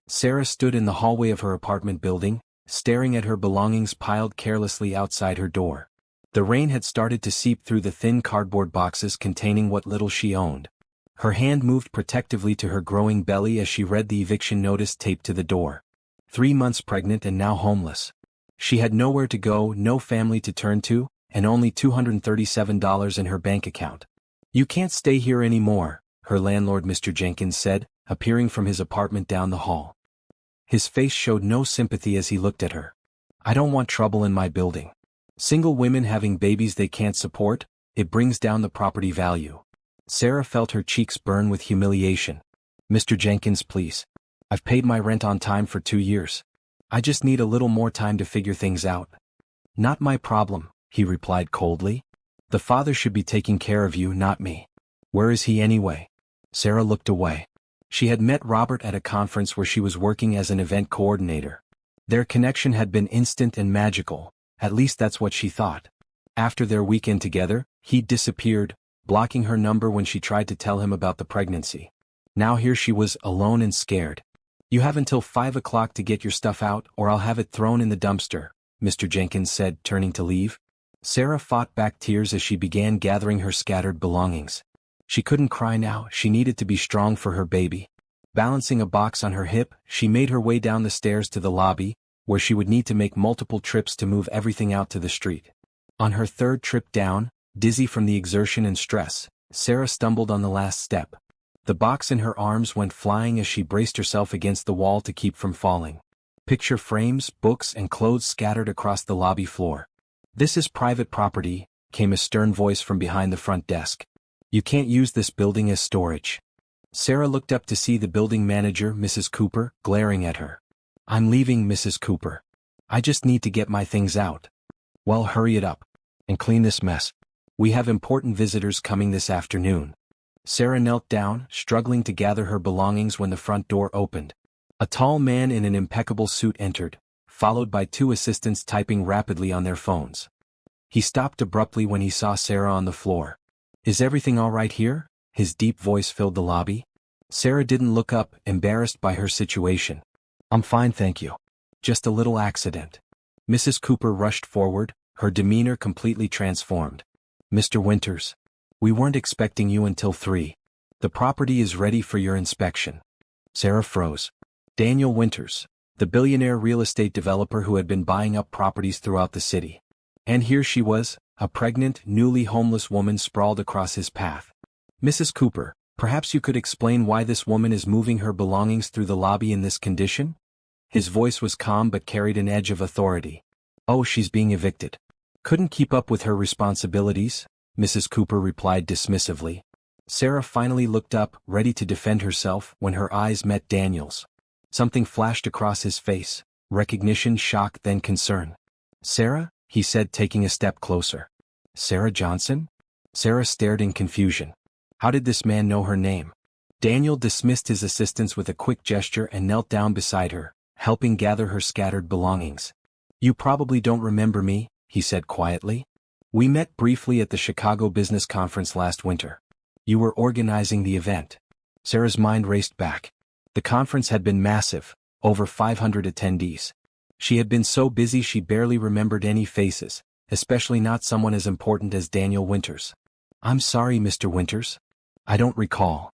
Sarah stood in the hallway of her apartment building, staring at her belongings piled carelessly outside her door. The rain had started to seep through the thin cardboard boxes containing what little she owned. Her hand moved protectively to her growing belly as she read the eviction notice taped to the door. 3 months pregnant and now homeless. She had nowhere to go, no family to turn to, and only $237 in her bank account. "You can't stay here anymore," her landlord Mr. Jenkins said, appearing from his apartment down the hall. His face showed no sympathy as he looked at her. "I don't want trouble in my building. Single women having babies they can't support, it brings down the property value." Sarah felt her cheeks burn with humiliation. "Mr. Jenkins, please. I've paid my rent on time for 2 years. I just need a little more time to figure things out." "Not my problem," he replied coldly. "The father should be taking care of you, not me. Where is he anyway?" Sarah looked away. She had met Robert at a conference where she was working as an event coordinator. Their connection had been instant and magical, at least that's what she thought. After their weekend together, he'd disappeared, blocking her number when she tried to tell him about the pregnancy. Now here she was, alone and scared. "You have until 5 o'clock to get your stuff out or I'll have it thrown in the dumpster," Mr. Jenkins said, turning to leave. Sarah fought back tears as she began gathering her scattered belongings. She couldn't cry now, she needed to be strong for her baby. Balancing a box on her hip, she made her way down the stairs to the lobby, where she would need to make multiple trips to move everything out to the street. On her 3rd trip down, dizzy from the exertion and stress, Sarah stumbled on the last step. The box in her arms went flying as she braced herself against the wall to keep from falling. Picture frames, books, and clothes scattered across the lobby floor. "This is private property," came a stern voice from behind the front desk. "You can't use this building as storage." Sarah looked up to see the building manager, Mrs. Cooper, glaring at her. "I'm leaving, Mrs. Cooper. I just need to get my things out." "Well, hurry it up. And clean this mess. We have important visitors coming this afternoon." Sarah knelt down, struggling to gather her belongings when the front door opened. A tall man in an impeccable suit entered, followed by 2 assistants typing rapidly on their phones. He stopped abruptly when he saw Sarah on the floor. "Is everything all right here?" His deep voice filled the lobby. Sarah didn't look up, embarrassed by her situation. "I'm fine, thank you. Just a little accident." Mrs. Cooper rushed forward, her demeanor completely transformed. "Mr. Winters. We weren't expecting you until 3. The property is ready for your inspection." Sarah froze. Daniel Winters, the billionaire real estate developer who had been buying up properties throughout the city. And here she was, a pregnant, newly homeless woman sprawled across his path. "Mrs. Cooper, perhaps you could explain why this woman is moving her belongings through the lobby in this condition?" His voice was calm but carried an edge of authority. "Oh, she's being evicted. Couldn't keep up with her responsibilities," Mrs. Cooper replied dismissively. Sarah finally looked up, ready to defend herself, when her eyes met Daniel's. Something flashed across his face, recognition, shock, then concern. "Sarah?" he said, taking a step closer. "Sarah Johnson?" Sarah stared in confusion. How did this man know her name? Daniel dismissed his assistants with a quick gesture and knelt down beside her, helping gather her scattered belongings. "You probably don't remember me," he said quietly. "We met briefly at the Chicago Business Conference last winter. You were organizing the event." Sarah's mind raced back. The conference had been massive, over 500 attendees. She had been so busy she barely remembered any faces, especially not someone as important as Daniel Winters. "I'm sorry, Mr. Winters. I don't recall."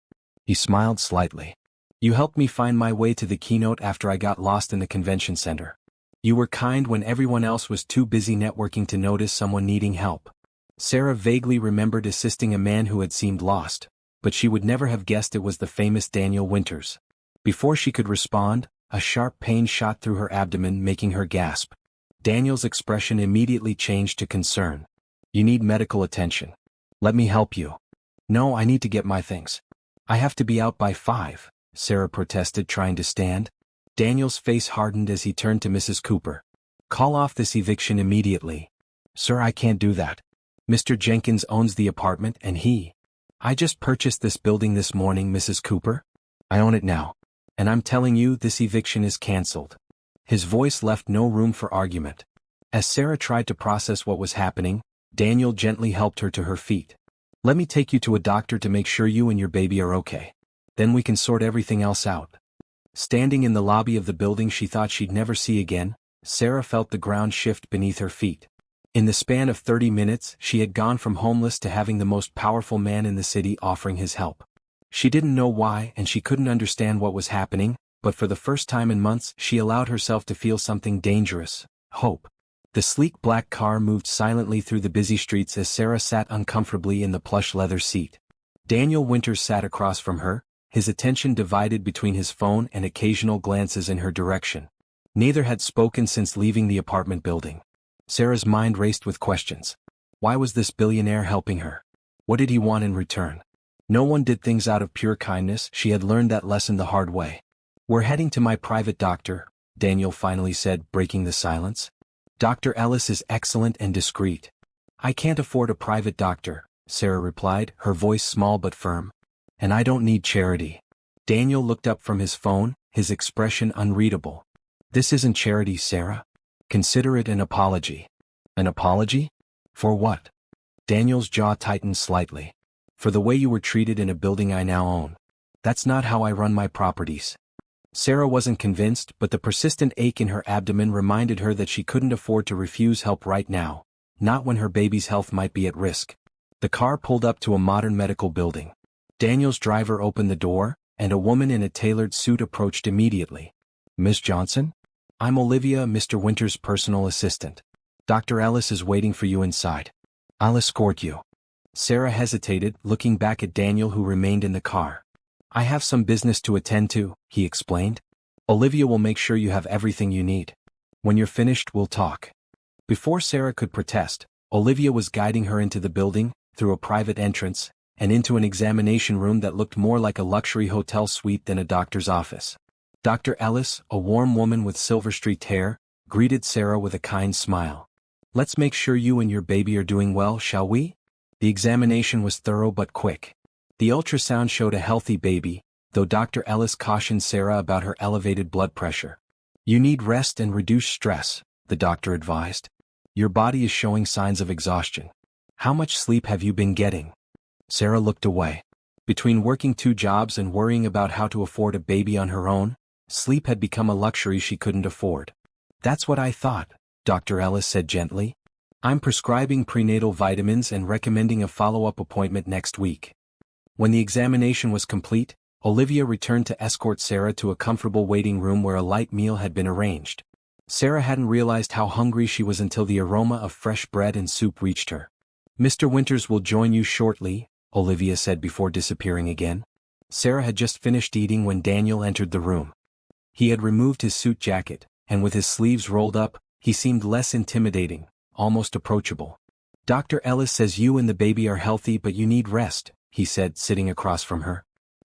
He smiled slightly. "You helped me find my way to the keynote after I got lost in the convention center. You were kind when everyone else was too busy networking to notice someone needing help." Sarah vaguely remembered assisting a man who had seemed lost, but she would never have guessed it was the famous Daniel Winters. Before she could respond, a sharp pain shot through her abdomen, making her gasp. Daniel's expression immediately changed to concern. "You need medical attention. Let me help you." "No, I need to get my things. I have to be out by 5, Sarah protested, trying to stand. Daniel's face hardened as he turned to Mrs. Cooper. "Call off this eviction immediately." "Sir, I can't do that. Mr. Jenkins owns the apartment and I just purchased this building this morning, Mrs. Cooper. I own it now. And I'm telling you, this eviction is cancelled." His voice left no room for argument. As Sarah tried to process what was happening, Daniel gently helped her to her feet. "Let me take you to a doctor to make sure you and your baby are okay. Then we can sort everything else out." Standing in the lobby of the building she thought she'd never see again, Sarah felt the ground shift beneath her feet. In the span of 30 minutes, she had gone from homeless to having the most powerful man in the city offering his help. She didn't know why and she couldn't understand what was happening, but for the first time in months she allowed herself to feel something dangerous: hope. The sleek black car moved silently through the busy streets as Sarah sat uncomfortably in the plush leather seat. Daniel Winters sat across from her, his attention divided between his phone and occasional glances in her direction. Neither had spoken since leaving the apartment building. Sarah's mind raced with questions. Why was this billionaire helping her? What did he want in return? No one did things out of pure kindness. She had learned that lesson the hard way. "We're heading to my private doctor," Daniel finally said, breaking the silence. "Dr. Ellis is excellent and discreet." "I can't afford a private doctor," Sarah replied, her voice small but firm. "And I don't need charity." Daniel looked up from his phone, his expression unreadable. "This isn't charity, Sarah. Consider it an apology." "An apology? For what?" Daniel's jaw tightened slightly. "For the way you were treated in a building I now own. That's not how I run my properties." Sarah wasn't convinced, but the persistent ache in her abdomen reminded her that she couldn't afford to refuse help right now, not when her baby's health might be at risk. The car pulled up to a modern medical building. Daniel's driver opened the door, and a woman in a tailored suit approached immediately. "Miss Johnson? I'm Olivia, Mr. Winters' personal assistant. Dr. Ellis is waiting for you inside. I'll escort you." Sarah hesitated, looking back at Daniel, who remained in the car. "I have some business to attend to," he explained. "Olivia will make sure you have everything you need. When you're finished, we'll talk." Before Sarah could protest, Olivia was guiding her into the building, through a private entrance, and into an examination room that looked more like a luxury hotel suite than a doctor's office. Dr. Ellis, a warm woman with silver-streaked hair, greeted Sarah with a kind smile. "Let's make sure you and your baby are doing well, shall we?" The examination was thorough but quick. The ultrasound showed a healthy baby, though Dr. Ellis cautioned Sarah about her elevated blood pressure. "You need rest and reduce stress," the doctor advised. "Your body is showing signs of exhaustion. How much sleep have you been getting?" Sarah looked away. Between working 2 jobs and worrying about how to afford a baby on her own, sleep had become a luxury she couldn't afford. "That's what I thought," Dr. Ellis said gently. "I'm prescribing prenatal vitamins and recommending a follow-up appointment next week." When the examination was complete, Olivia returned to escort Sarah to a comfortable waiting room where a light meal had been arranged. Sarah hadn't realized how hungry she was until the aroma of fresh bread and soup reached her. "Mr. Winters will join you shortly," Olivia said before disappearing again. Sarah had just finished eating when Daniel entered the room. He had removed his suit jacket, and with his sleeves rolled up, he seemed less intimidating, almost approachable. "Dr. Ellis says you and the baby are healthy but you need rest," he said, sitting across from her.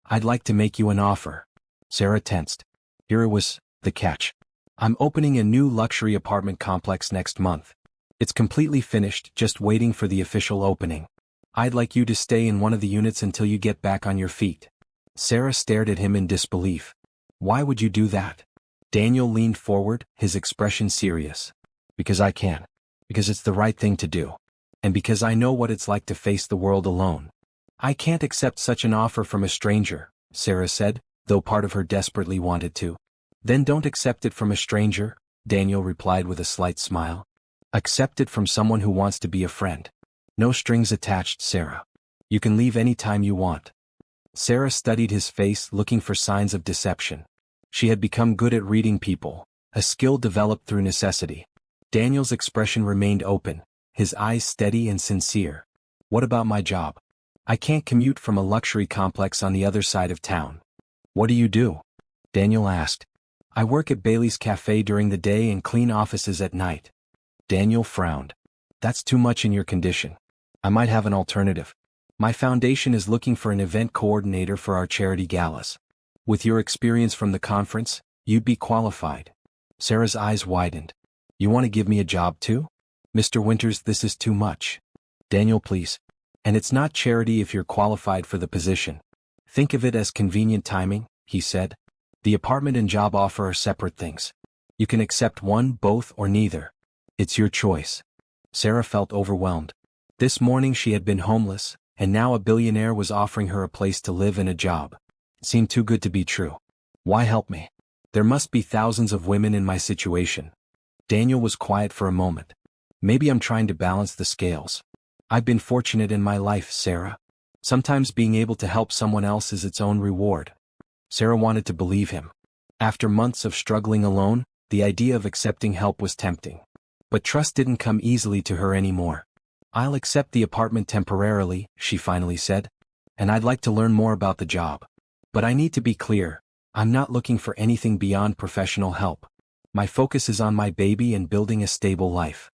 "I'd like to make you an offer." Sarah tensed. Here was the catch. "I'm opening a new luxury apartment complex next month. It's completely finished, just waiting for the official opening. I'd like you to stay in one of the units until you get back on your feet." Sarah stared at him in disbelief. "Why would you do that?" Daniel leaned forward, his expression serious. "Because I can. Because it's the right thing to do. And because I know what it's like to face the world alone." "I can't accept such an offer from a stranger," Sarah said, though part of her desperately wanted to. "Then don't accept it from a stranger," Daniel replied with a slight smile. "Accept it from someone who wants to be a friend. No strings attached, Sarah. You can leave any time you want." Sarah studied his face, looking for signs of deception. She had become good at reading people, a skill developed through necessity. Daniel's expression remained open, his eyes steady and sincere. "What about my job? I can't commute from a luxury complex on the other side of town." "What do you do?" Daniel asked. "I work at Bailey's Cafe during the day and clean offices at night." Daniel frowned. "That's too much in your condition. I might have an alternative. My foundation is looking for an event coordinator for our charity galas. With your experience from the conference, you'd be qualified." Sarah's eyes widened. "You want to give me a job too? Mr. Winters, this is too much." "Daniel, please. And it's not charity if you're qualified for the position. Think of it as convenient timing," he said. "The apartment and job offer are separate things. You can accept one, both, or neither. It's your choice." Sarah felt overwhelmed. This morning she had been homeless, and now a billionaire was offering her a place to live and a job. It seemed too good to be true. "Why help me?" There must be thousands of women in my situation. Daniel was quiet for a moment. Maybe I'm trying to balance the scales. I've been fortunate in my life, Sarah. Sometimes being able to help someone else is its own reward. Sarah wanted to believe him. After months of struggling alone, the idea of accepting help was tempting. But trust didn't come easily to her anymore. I'll accept the apartment temporarily, she finally said. And I'd like to learn more about the job. But I need to be clear, I'm not looking for anything beyond professional help. My focus is on my baby and building a stable life.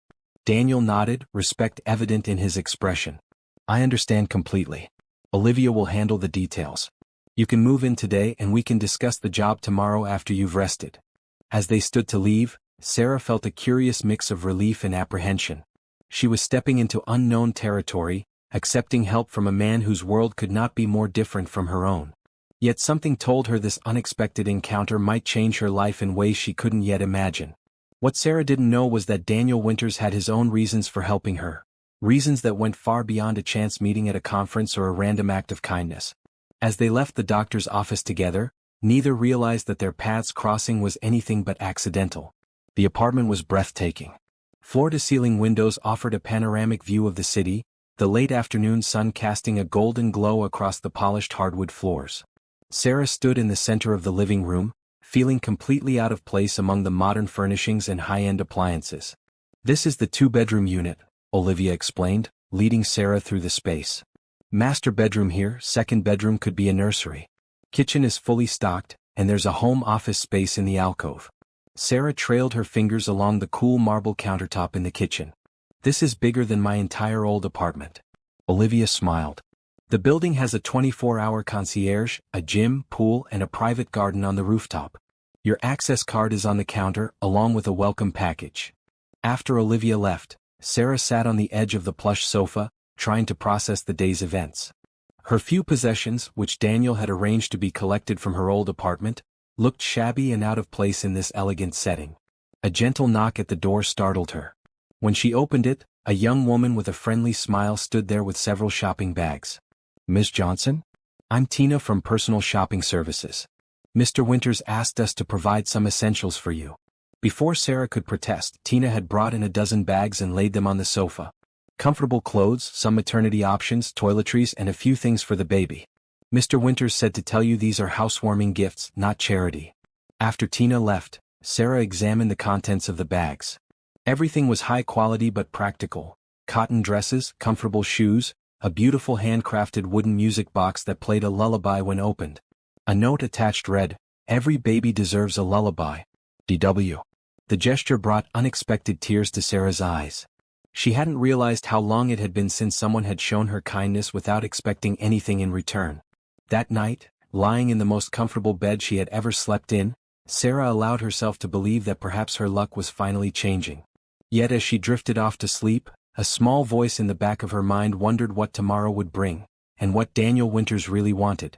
Daniel nodded, respect evident in his expression. I understand completely. Olivia will handle the details. You can move in today and we can discuss the job tomorrow after you've rested. As they stood to leave, Sarah felt a curious mix of relief and apprehension. She was stepping into unknown territory, accepting help from a man whose world could not be more different from her own. Yet something told her this unexpected encounter might change her life in ways she couldn't yet imagine. What Sarah didn't know was that Daniel Winters had his own reasons for helping her. Reasons that went far beyond a chance meeting at a conference or a random act of kindness. As they left the doctor's office together, neither realized that their paths crossing was anything but accidental. The apartment was breathtaking. Floor-to-ceiling windows offered a panoramic view of the city, the late afternoon sun casting a golden glow across the polished hardwood floors. Sarah stood in the center of the living room, feeling completely out of place among the modern furnishings and high-end appliances. This is the two-bedroom unit, Olivia explained, leading Sarah through the space. Master bedroom here, second bedroom could be a nursery. Kitchen is fully stocked, and there's a home office space in the alcove. Sarah trailed her fingers along the cool marble countertop in the kitchen. This is bigger than my entire old apartment. Olivia smiled. The building has a 24-hour concierge, a gym, pool, and a private garden on the rooftop. Your access card is on the counter, along with a welcome package. After Olivia left, Sarah sat on the edge of the plush sofa, trying to process the day's events. Her few possessions, which Daniel had arranged to be collected from her old apartment, looked shabby and out of place in this elegant setting. A gentle knock at the door startled her. When she opened it, a young woman with a friendly smile stood there with several shopping bags. Ms. Johnson? I'm Tina from Personal Shopping Services. Mr. Winters asked us to provide some essentials for you. Before Sarah could protest, Tina had brought in a dozen bags and laid them on the sofa. Comfortable clothes, some maternity options, toiletries, and a few things for the baby. Mr. Winters said to tell you these are housewarming gifts, not charity. After Tina left, Sarah examined the contents of the bags. Everything was high quality but practical. Cotton dresses, comfortable shoes, a beautiful handcrafted wooden music box that played a lullaby when opened. A note attached read, "Every baby deserves a lullaby. D.W." The gesture brought unexpected tears to Sarah's eyes. She hadn't realized how long it had been since someone had shown her kindness without expecting anything in return. That night, lying in the most comfortable bed she had ever slept in, Sarah allowed herself to believe that perhaps her luck was finally changing. Yet as she drifted off to sleep, a small voice in the back of her mind wondered what tomorrow would bring, and what Daniel Winters really wanted.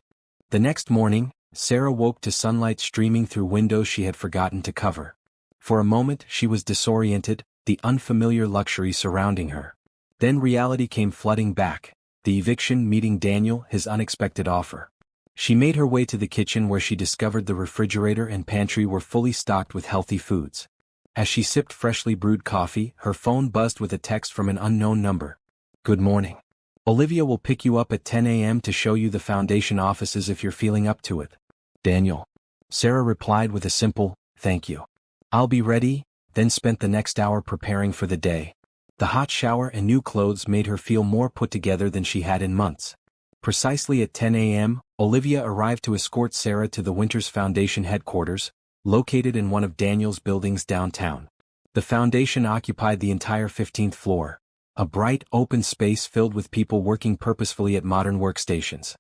The next morning, Sarah woke to sunlight streaming through windows she had forgotten to cover. For a moment she was disoriented, the unfamiliar luxury surrounding her. Then reality came flooding back. The eviction, meeting Daniel, his unexpected offer. She made her way to the kitchen where she discovered the refrigerator and pantry were fully stocked with healthy foods. As she sipped freshly brewed coffee, her phone buzzed with a text from an unknown number. Good morning. Olivia will pick you up at 10 a.m. to show you the foundation offices if you're feeling up to it. Daniel. Sarah replied with a simple, thank you. I'll be ready, then spent the next hour preparing for the day. The hot shower and new clothes made her feel more put together than she had in months. Precisely at 10 a.m., Olivia arrived to escort Sarah to the Winters Foundation headquarters, located in one of Daniel's buildings downtown. The foundation occupied the entire 15th floor, a bright, open space filled with people working purposefully at modern workstations.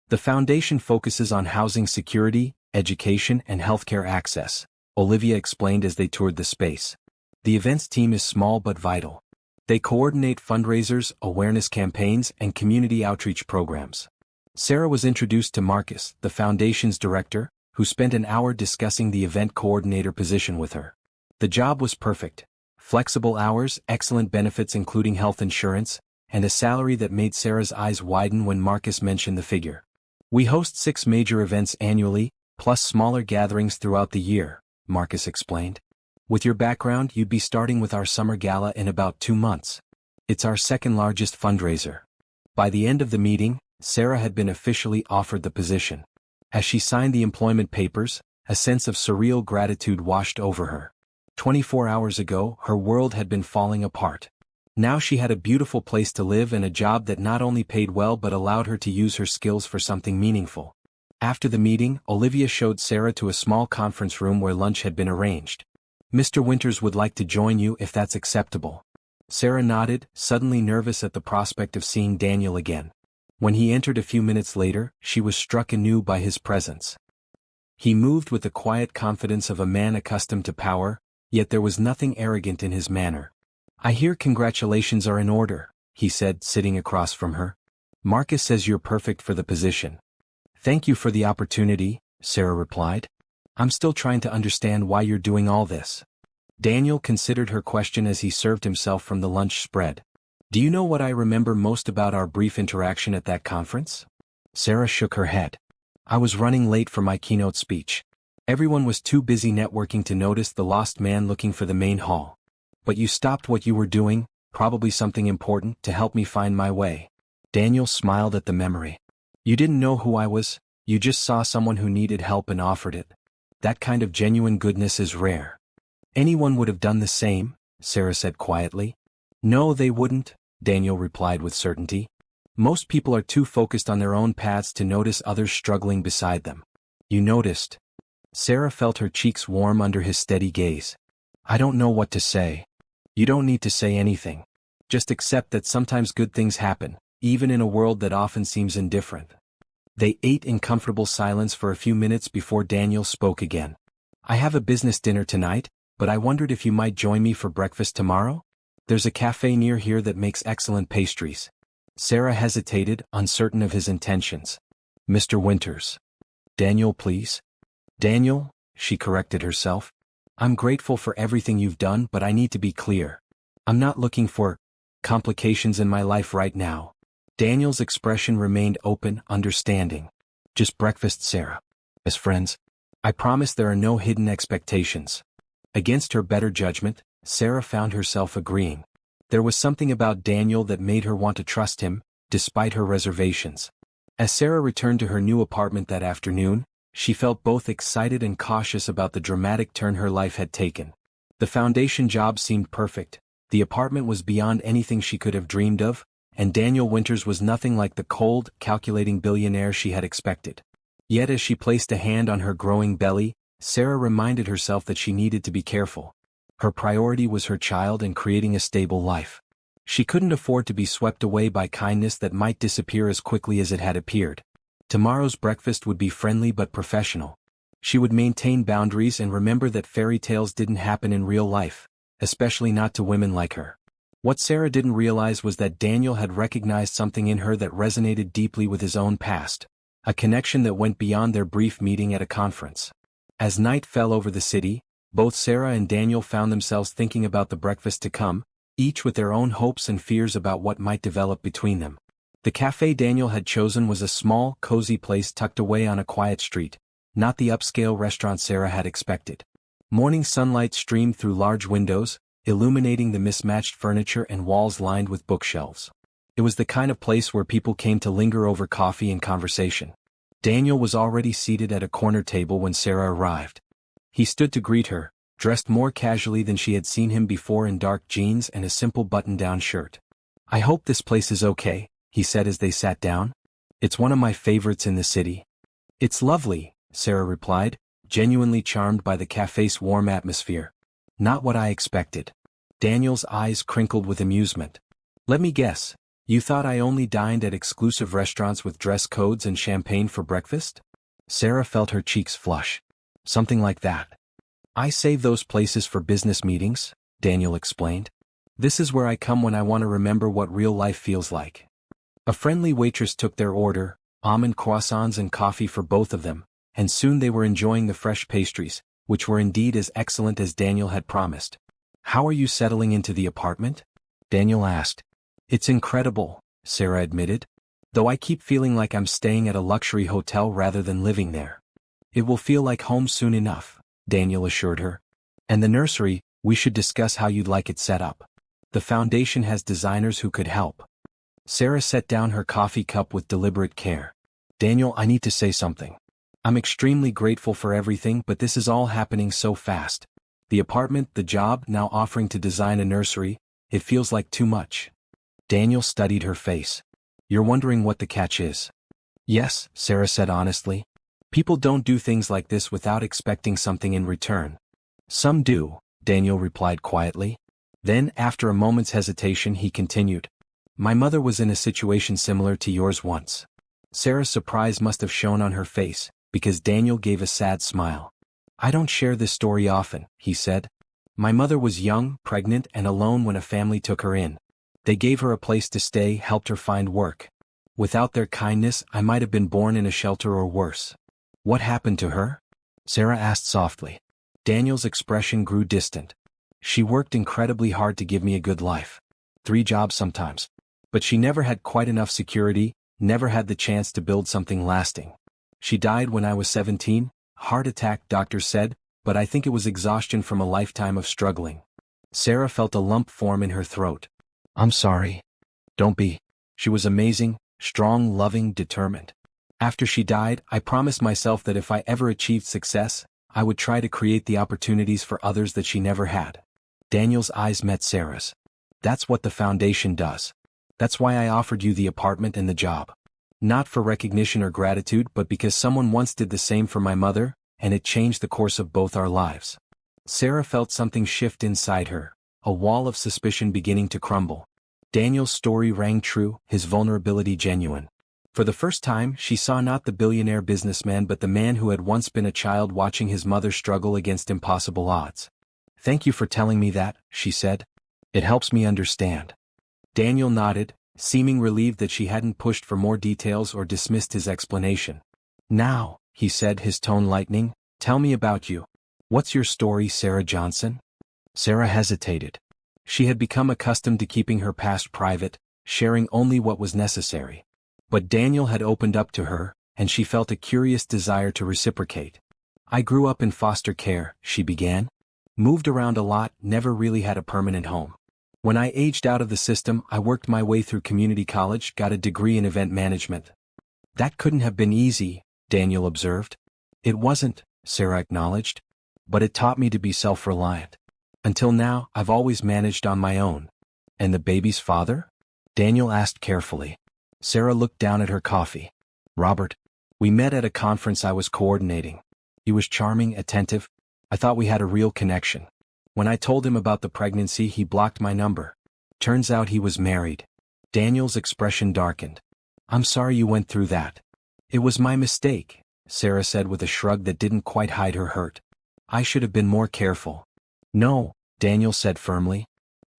The foundation focuses on housing security, education, and healthcare access, Olivia explained as they toured the space. The events team is small but vital. They coordinate fundraisers, awareness campaigns, and community outreach programs. Sarah was introduced to Marcus, the foundation's director, who spent an hour discussing the event coordinator position with her. The job was perfect. Flexible hours, excellent benefits including health insurance, and a salary that made Sarah's eyes widen when Marcus mentioned the figure. We host 6 major events annually, plus smaller gatherings throughout the year, Marcus explained. With your background, you'd be starting with our summer gala in about 2 months. It's our second largest fundraiser. By the end of the meeting, Sarah had been officially offered the position. As she signed the employment papers, a sense of surreal gratitude washed over her. 24 hours ago, her world had been falling apart. Now she had a beautiful place to live and a job that not only paid well but allowed her to use her skills for something meaningful. After the meeting, Olivia showed Sarah to a small conference room where lunch had been arranged. Mr. Winters would like to join you if that's acceptable. Sarah nodded, suddenly nervous at the prospect of seeing Daniel again. When he entered a few minutes later, she was struck anew by his presence. He moved with the quiet confidence of a man accustomed to power, yet there was nothing arrogant in his manner. I hear congratulations are in order, he said, sitting across from her. Marcus says you're perfect for the position. Thank you for the opportunity, Sarah replied. I'm still trying to understand why you're doing all this. Daniel considered her question as he served himself from the lunch spread. Do you know what I remember most about our brief interaction at that conference? Sarah shook her head. I was running late for my keynote speech. Everyone was too busy networking to notice the lost man looking for the main hall. But you stopped what you were doing, probably something important, to help me find my way. Daniel smiled at the memory. You didn't know who I was, you just saw someone who needed help and offered it. That kind of genuine goodness is rare. Anyone would have done the same, Sarah said quietly. No, they wouldn't, Daniel replied with certainty. Most people are too focused on their own paths to notice others struggling beside them. You noticed. Sarah felt her cheeks warm under his steady gaze. I don't know what to say. You don't need to say anything. Just accept that sometimes good things happen, even in a world that often seems indifferent. They ate in comfortable silence for a few minutes before Daniel spoke again. I have a business dinner tonight, but I wondered if you might join me for breakfast tomorrow? There's a cafe near here that makes excellent pastries. Sarah hesitated, uncertain of his intentions. Mr. Winters. Daniel, please. Daniel, she corrected herself. I'm grateful for everything you've done, but I need to be clear. I'm not looking for complications in my life right now. Daniel's expression remained open, understanding. Just breakfast, Sarah. As friends. I promise there are no hidden expectations. Against her better judgment, Sarah found herself agreeing. There was something about Daniel that made her want to trust him, despite her reservations. As Sarah returned to her new apartment that afternoon, she felt both excited and cautious about the dramatic turn her life had taken. The foundation job seemed perfect, the apartment was beyond anything she could have dreamed of, and Daniel Winters was nothing like the cold, calculating billionaire she had expected. Yet as she placed a hand on her growing belly, Sarah reminded herself that she needed to be careful. Her priority was her child and creating a stable life. She couldn't afford to be swept away by kindness that might disappear as quickly as it had appeared. Tomorrow's breakfast would be friendly but professional. She would maintain boundaries and remember that fairy tales didn't happen in real life, especially not to women like her. What Sarah didn't realize was that Daniel had recognized something in her that resonated deeply with his own past, a connection that went beyond their brief meeting at a conference. As night fell over the city, both Sarah and Daniel found themselves thinking about the breakfast to come, each with their own hopes and fears about what might develop between them. The cafe Daniel had chosen was a small, cozy place tucked away on a quiet street, not the upscale restaurant Sarah had expected. Morning sunlight streamed through large windows, illuminating the mismatched furniture and walls lined with bookshelves. It was the kind of place where people came to linger over coffee and conversation. Daniel was already seated at a corner table when Sarah arrived. He stood to greet her, dressed more casually than she had seen him before in dark jeans and a simple button-down shirt. I hope this place is okay, he said as they sat down. It's one of my favorites in the city. It's lovely, Sarah replied, genuinely charmed by the cafe's warm atmosphere. Not what I expected. Daniel's eyes crinkled with amusement. Let me guess, you thought I only dined at exclusive restaurants with dress codes and champagne for breakfast? Sarah felt her cheeks flush. Something like that. I save those places for business meetings, Daniel explained. This is where I come when I want to remember what real life feels like. A friendly waitress took their order, almond croissants and coffee for both of them, and soon they were enjoying the fresh pastries, which were indeed as excellent as Daniel had promised. How are you settling into the apartment? Daniel asked. It's incredible, Sarah admitted, though I keep feeling like I'm staying at a luxury hotel rather than living there. It will feel like home soon enough, Daniel assured her. And the nursery, we should discuss how you'd like it set up. The foundation has designers who could help. Sarah set down her coffee cup with deliberate care. Daniel, I need to say something. I'm extremely grateful for everything, but this is all happening so fast. The apartment, the job, now offering to design a nursery, it feels like too much. Daniel studied her face. You're wondering what the catch is? Yes, Sarah said honestly. People don't do things like this without expecting something in return. Some do, Daniel replied quietly. Then, after a moment's hesitation, he continued. My mother was in a situation similar to yours once. Sarah's surprise must have shown on her face, because Daniel gave a sad smile. I don't share this story often, he said. My mother was young, pregnant, and alone when a family took her in. They gave her a place to stay, helped her find work. Without their kindness, I might have been born in a shelter or worse. What happened to her? Sarah asked softly. Daniel's expression grew distant. She worked incredibly hard to give me a good life. 3 jobs sometimes. But she never had quite enough security, never had the chance to build something lasting. She died when I was 17, heart attack, doctors said, but I think it was exhaustion from a lifetime of struggling. Sarah felt a lump form in her throat. I'm sorry. Don't be. She was amazing, strong, loving, determined. After she died, I promised myself that if I ever achieved success, I would try to create the opportunities for others that she never had. Daniel's eyes met Sarah's. That's what the foundation does. That's why I offered you the apartment and the job. Not for recognition or gratitude, but because someone once did the same for my mother, and it changed the course of both our lives. Sarah felt something shift inside her, a wall of suspicion beginning to crumble. Daniel's story rang true, his vulnerability genuine. For the first time, she saw not the billionaire businessman but the man who had once been a child watching his mother struggle against impossible odds. Thank you for telling me that, she said. It helps me understand. Daniel nodded, seeming relieved that she hadn't pushed for more details or dismissed his explanation. Now, he said, his tone lightening, tell me about you. What's your story, Sarah Johnson? Sarah hesitated. She had become accustomed to keeping her past private, sharing only what was necessary. But Daniel had opened up to her, and she felt a curious desire to reciprocate. I grew up in foster care, she began. Moved around a lot, never really had a permanent home. When I aged out of the system, I worked my way through community college, got a degree in event management. That couldn't have been easy, Daniel observed. It wasn't, Sarah acknowledged. But it taught me to be self-reliant. Until now, I've always managed on my own. And the baby's father? Daniel asked carefully. Sarah looked down at her coffee. Robert. We met at a conference I was coordinating. He was charming, attentive. I thought we had a real connection. When I told him about the pregnancy, he blocked my number. Turns out he was married. Daniel's expression darkened. I'm sorry you went through that. It was my mistake, Sarah said with a shrug that didn't quite hide her hurt. I should have been more careful. No, Daniel said firmly.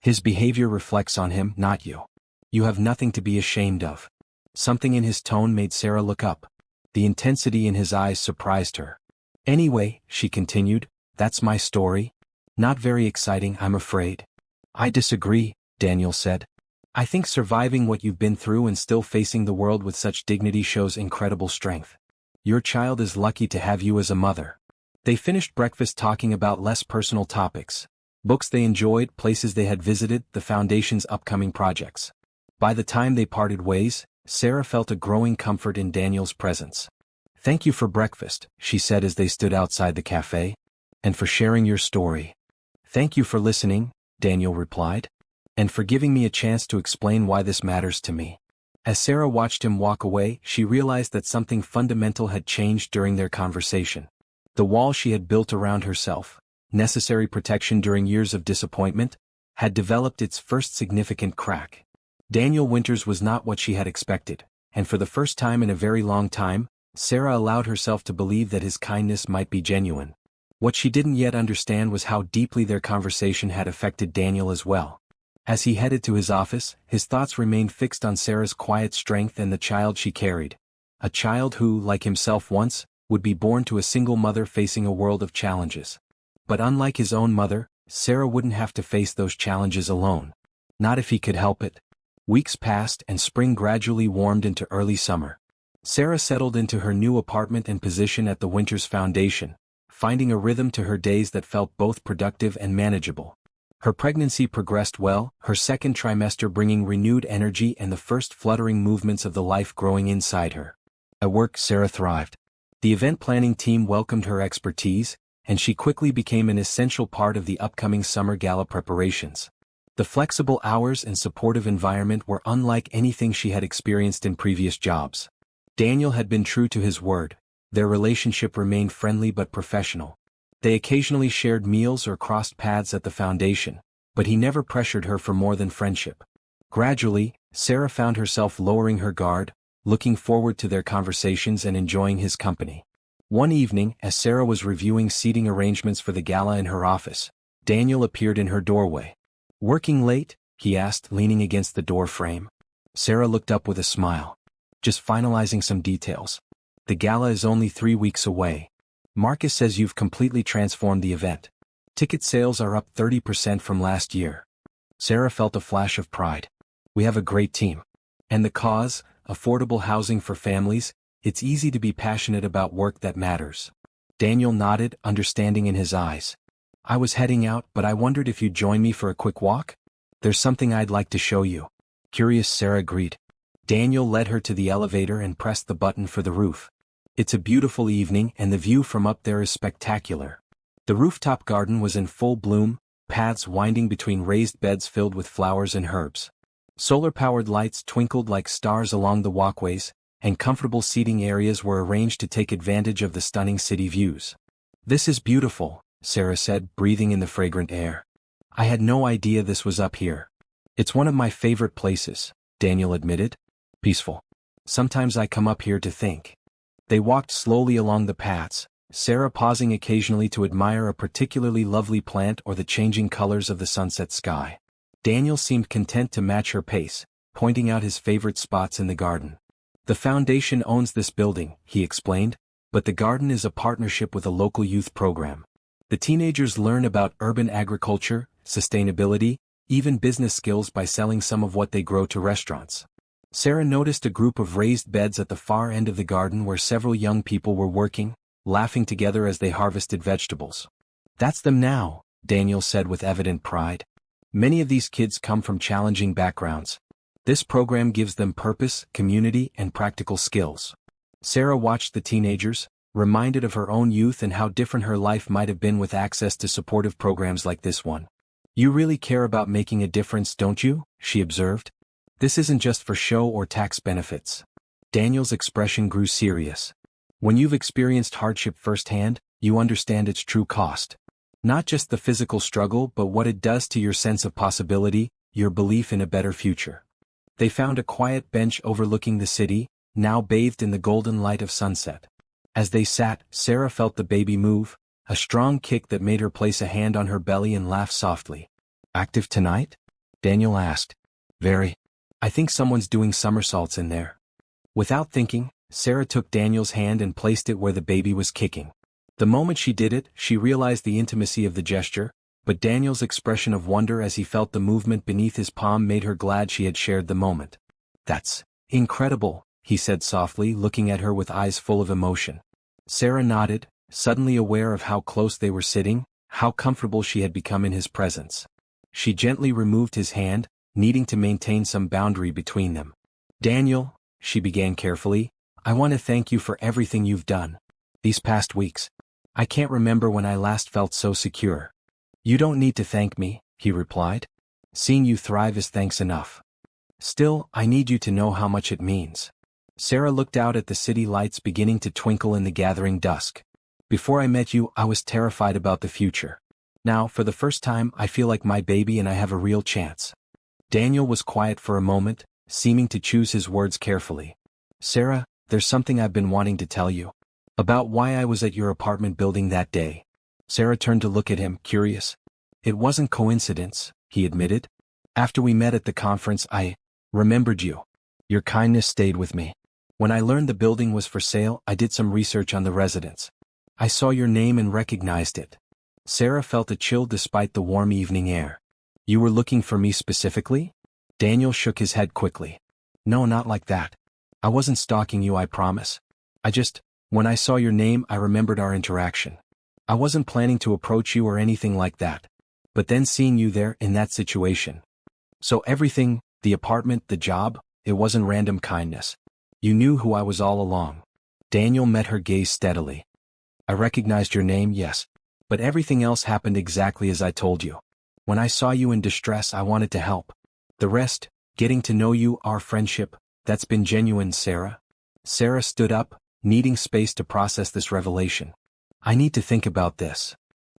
His behavior reflects on him, not you. You have nothing to be ashamed of. Something in his tone made Sarah look up. The intensity in his eyes surprised her. Anyway, she continued, that's my story. Not very exciting, I'm afraid. I disagree, Daniel said. I think surviving what you've been through and still facing the world with such dignity shows incredible strength. Your child is lucky to have you as a mother. They finished breakfast talking about less personal topics. Books they enjoyed, places they had visited, the foundation's upcoming projects. By the time they parted ways, Sarah felt a growing comfort in Daniel's presence. Thank you for breakfast, she said as they stood outside the cafe. And for sharing your story. Thank you for listening, Daniel replied. And for giving me a chance to explain why this matters to me. As Sarah watched him walk away, she realized that something fundamental had changed during their conversation. The wall she had built around herself, necessary protection during years of disappointment, had developed its first significant crack. Daniel Winters was not what she had expected, and for the first time in a very long time, Sarah allowed herself to believe that his kindness might be genuine. What she didn't yet understand was how deeply their conversation had affected Daniel as well. As he headed to his office, his thoughts remained fixed on Sarah's quiet strength and the child she carried. A child who, like himself once, would be born to a single mother facing a world of challenges. But unlike his own mother, Sarah wouldn't have to face those challenges alone. Not if he could help it. Weeks passed and spring gradually warmed into early summer. Sarah settled into her new apartment and position at the Winters Foundation, finding a rhythm to her days that felt both productive and manageable. Her pregnancy progressed well, her second trimester bringing renewed energy and the first fluttering movements of the life growing inside her. At work, Sarah thrived. The event planning team welcomed her expertise, and she quickly became an essential part of the upcoming summer gala preparations. The flexible hours and supportive environment were unlike anything she had experienced in previous jobs. Daniel had been true to his word. Their relationship remained friendly but professional. They occasionally shared meals or crossed paths at the foundation, but he never pressured her for more than friendship. Gradually, Sarah found herself lowering her guard, looking forward to their conversations and enjoying his company. One evening, as Sarah was reviewing seating arrangements for the gala in her office, Daniel appeared in her doorway. "Working late?" he asked, leaning against the door frame. Sarah looked up with a smile. "Just finalizing some details. The gala is only 3 weeks away. Marcus says you've completely transformed the event. Ticket sales are up 30% from last year." Sarah felt a flash of pride. "We have a great team. And the cause, affordable housing for families, it's easy to be passionate about work that matters." Daniel nodded, understanding in his eyes. "I was heading out, but I wondered if you'd join me for a quick walk? There's something I'd like to show you." Curious, Sarah agreed. Daniel led her to the elevator and pressed the button for the roof. It's a beautiful evening and the view from up there is spectacular. The rooftop garden was in full bloom, paths winding between raised beds filled with flowers and herbs. Solar-powered lights twinkled like stars along the walkways, and comfortable seating areas were arranged to take advantage of the stunning city views. "This is beautiful," Sarah said, breathing in the fragrant air. "I had no idea this was up here." "It's one of my favorite places," Daniel admitted. "Peaceful. Sometimes I come up here to think." They walked slowly along the paths, Sarah pausing occasionally to admire a particularly lovely plant or the changing colors of the sunset sky. Daniel seemed content to match her pace, pointing out his favorite spots in the garden. "The foundation owns this building," he explained, "but the garden is a partnership with a local youth program. The teenagers learn about urban agriculture, sustainability, even business skills by selling some of what they grow to restaurants." Sarah noticed a group of raised beds at the far end of the garden where several young people were working, laughing together as they harvested vegetables. "That's them now," Daniel said with evident pride. "Many of these kids come from challenging backgrounds. This program gives them purpose, community, and practical skills." Sarah watched the teenagers, reminded of her own youth and how different her life might have been with access to supportive programs like this one. "You really care about making a difference, don't you?" she observed. "This isn't just for show or tax benefits." Daniel's expression grew serious. "When you've experienced hardship firsthand, you understand its true cost. Not just the physical struggle but what it does to your sense of possibility, your belief in a better future." They found a quiet bench overlooking the city, now bathed in the golden light of sunset. As they sat, Sarah felt the baby move, a strong kick that made her place a hand on her belly and laugh softly. "Active tonight?" Daniel asked. "Very. I think someone's doing somersaults in there." Without thinking, Sarah took Daniel's hand and placed it where the baby was kicking. The moment she did it, she realized the intimacy of the gesture, but Daniel's expression of wonder as he felt the movement beneath his palm made her glad she had shared the moment. "That's incredible," he said softly, looking at her with eyes full of emotion. Sarah nodded, suddenly aware of how close they were sitting, how comfortable she had become in his presence. She gently removed his hand, needing to maintain some boundary between them. "Daniel," she began carefully, "I want to thank you for everything you've done. These past weeks. I can't remember when I last felt so secure." "You don't need to thank me," he replied. "Seeing you thrive is thanks enough. Still, I need you to know how much it means." Sarah looked out at the city lights beginning to twinkle in the gathering dusk. "Before I met you, I was terrified about the future. Now, for the first time, I feel like my baby and I have a real chance." Daniel was quiet for a moment, seeming to choose his words carefully. "Sarah, there's something I've been wanting to tell you. About why I was at your apartment building that day." Sarah turned to look at him, curious. "It wasn't coincidence," he admitted. "After we met at the conference, I remembered you. Your kindness stayed with me. When I learned the building was for sale, I did some research on the residents. I saw your name and recognized it." Sarah felt a chill despite the warm evening air. "You were looking for me specifically?" Daniel shook his head quickly. "No, not like that. I wasn't stalking you, I promise. When I saw your name, I remembered our interaction. I wasn't planning to approach you or anything like that. But then seeing you there in that situation. So everything, the apartment, the job, it wasn't random kindness. You knew who I was all along. Daniel met her gaze steadily. I recognized your name, yes. But everything else happened exactly as I told you. When I saw you in distress, I wanted to help. The rest, getting to know you, our friendship, that's been genuine, Sarah. Sarah stood up, needing space to process this revelation. I need to think about this.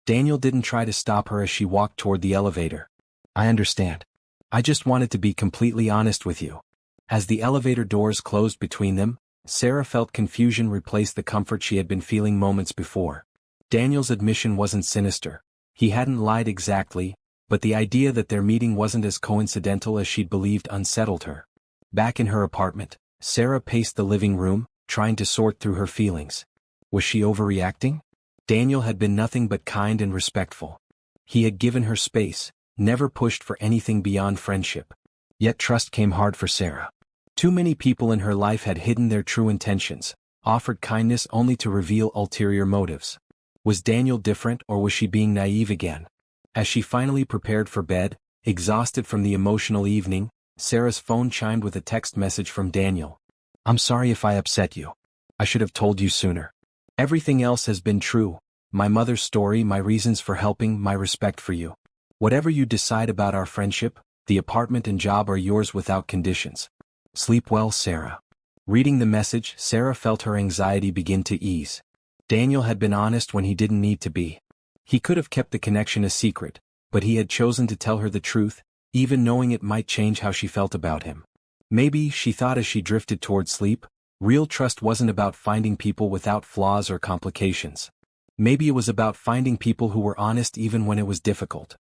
Daniel didn't try to stop her as she walked toward the elevator. I understand. I just wanted to be completely honest with you. As the elevator doors closed between them, Sarah felt confusion replace the comfort she had been feeling moments before. Daniel's admission wasn't sinister. He hadn't lied exactly, but the idea that their meeting wasn't as coincidental as she'd believed unsettled her. Back in her apartment, Sarah paced the living room, trying to sort through her feelings. Was she overreacting? Daniel had been nothing but kind and respectful. He had given her space, never pushed for anything beyond friendship. Yet trust came hard for Sarah. Too many people in her life had hidden their true intentions, offered kindness only to reveal ulterior motives. Was Daniel different, or was she being naive again? As she finally prepared for bed, exhausted from the emotional evening, Sarah's phone chimed with a text message from Daniel. I'm sorry if I upset you. I should have told you sooner. Everything else has been true. My mother's story, my reasons for helping, my respect for you. Whatever you decide about our friendship, the apartment and job are yours without conditions. Sleep well, Sarah. Reading the message, Sarah felt her anxiety begin to ease. Daniel had been honest when he didn't need to be. He could have kept the connection a secret, but he had chosen to tell her the truth, even knowing it might change how she felt about him. Maybe, she thought as she drifted toward sleep, real trust wasn't about finding people without flaws or complications. Maybe it was about finding people who were honest even when it was difficult.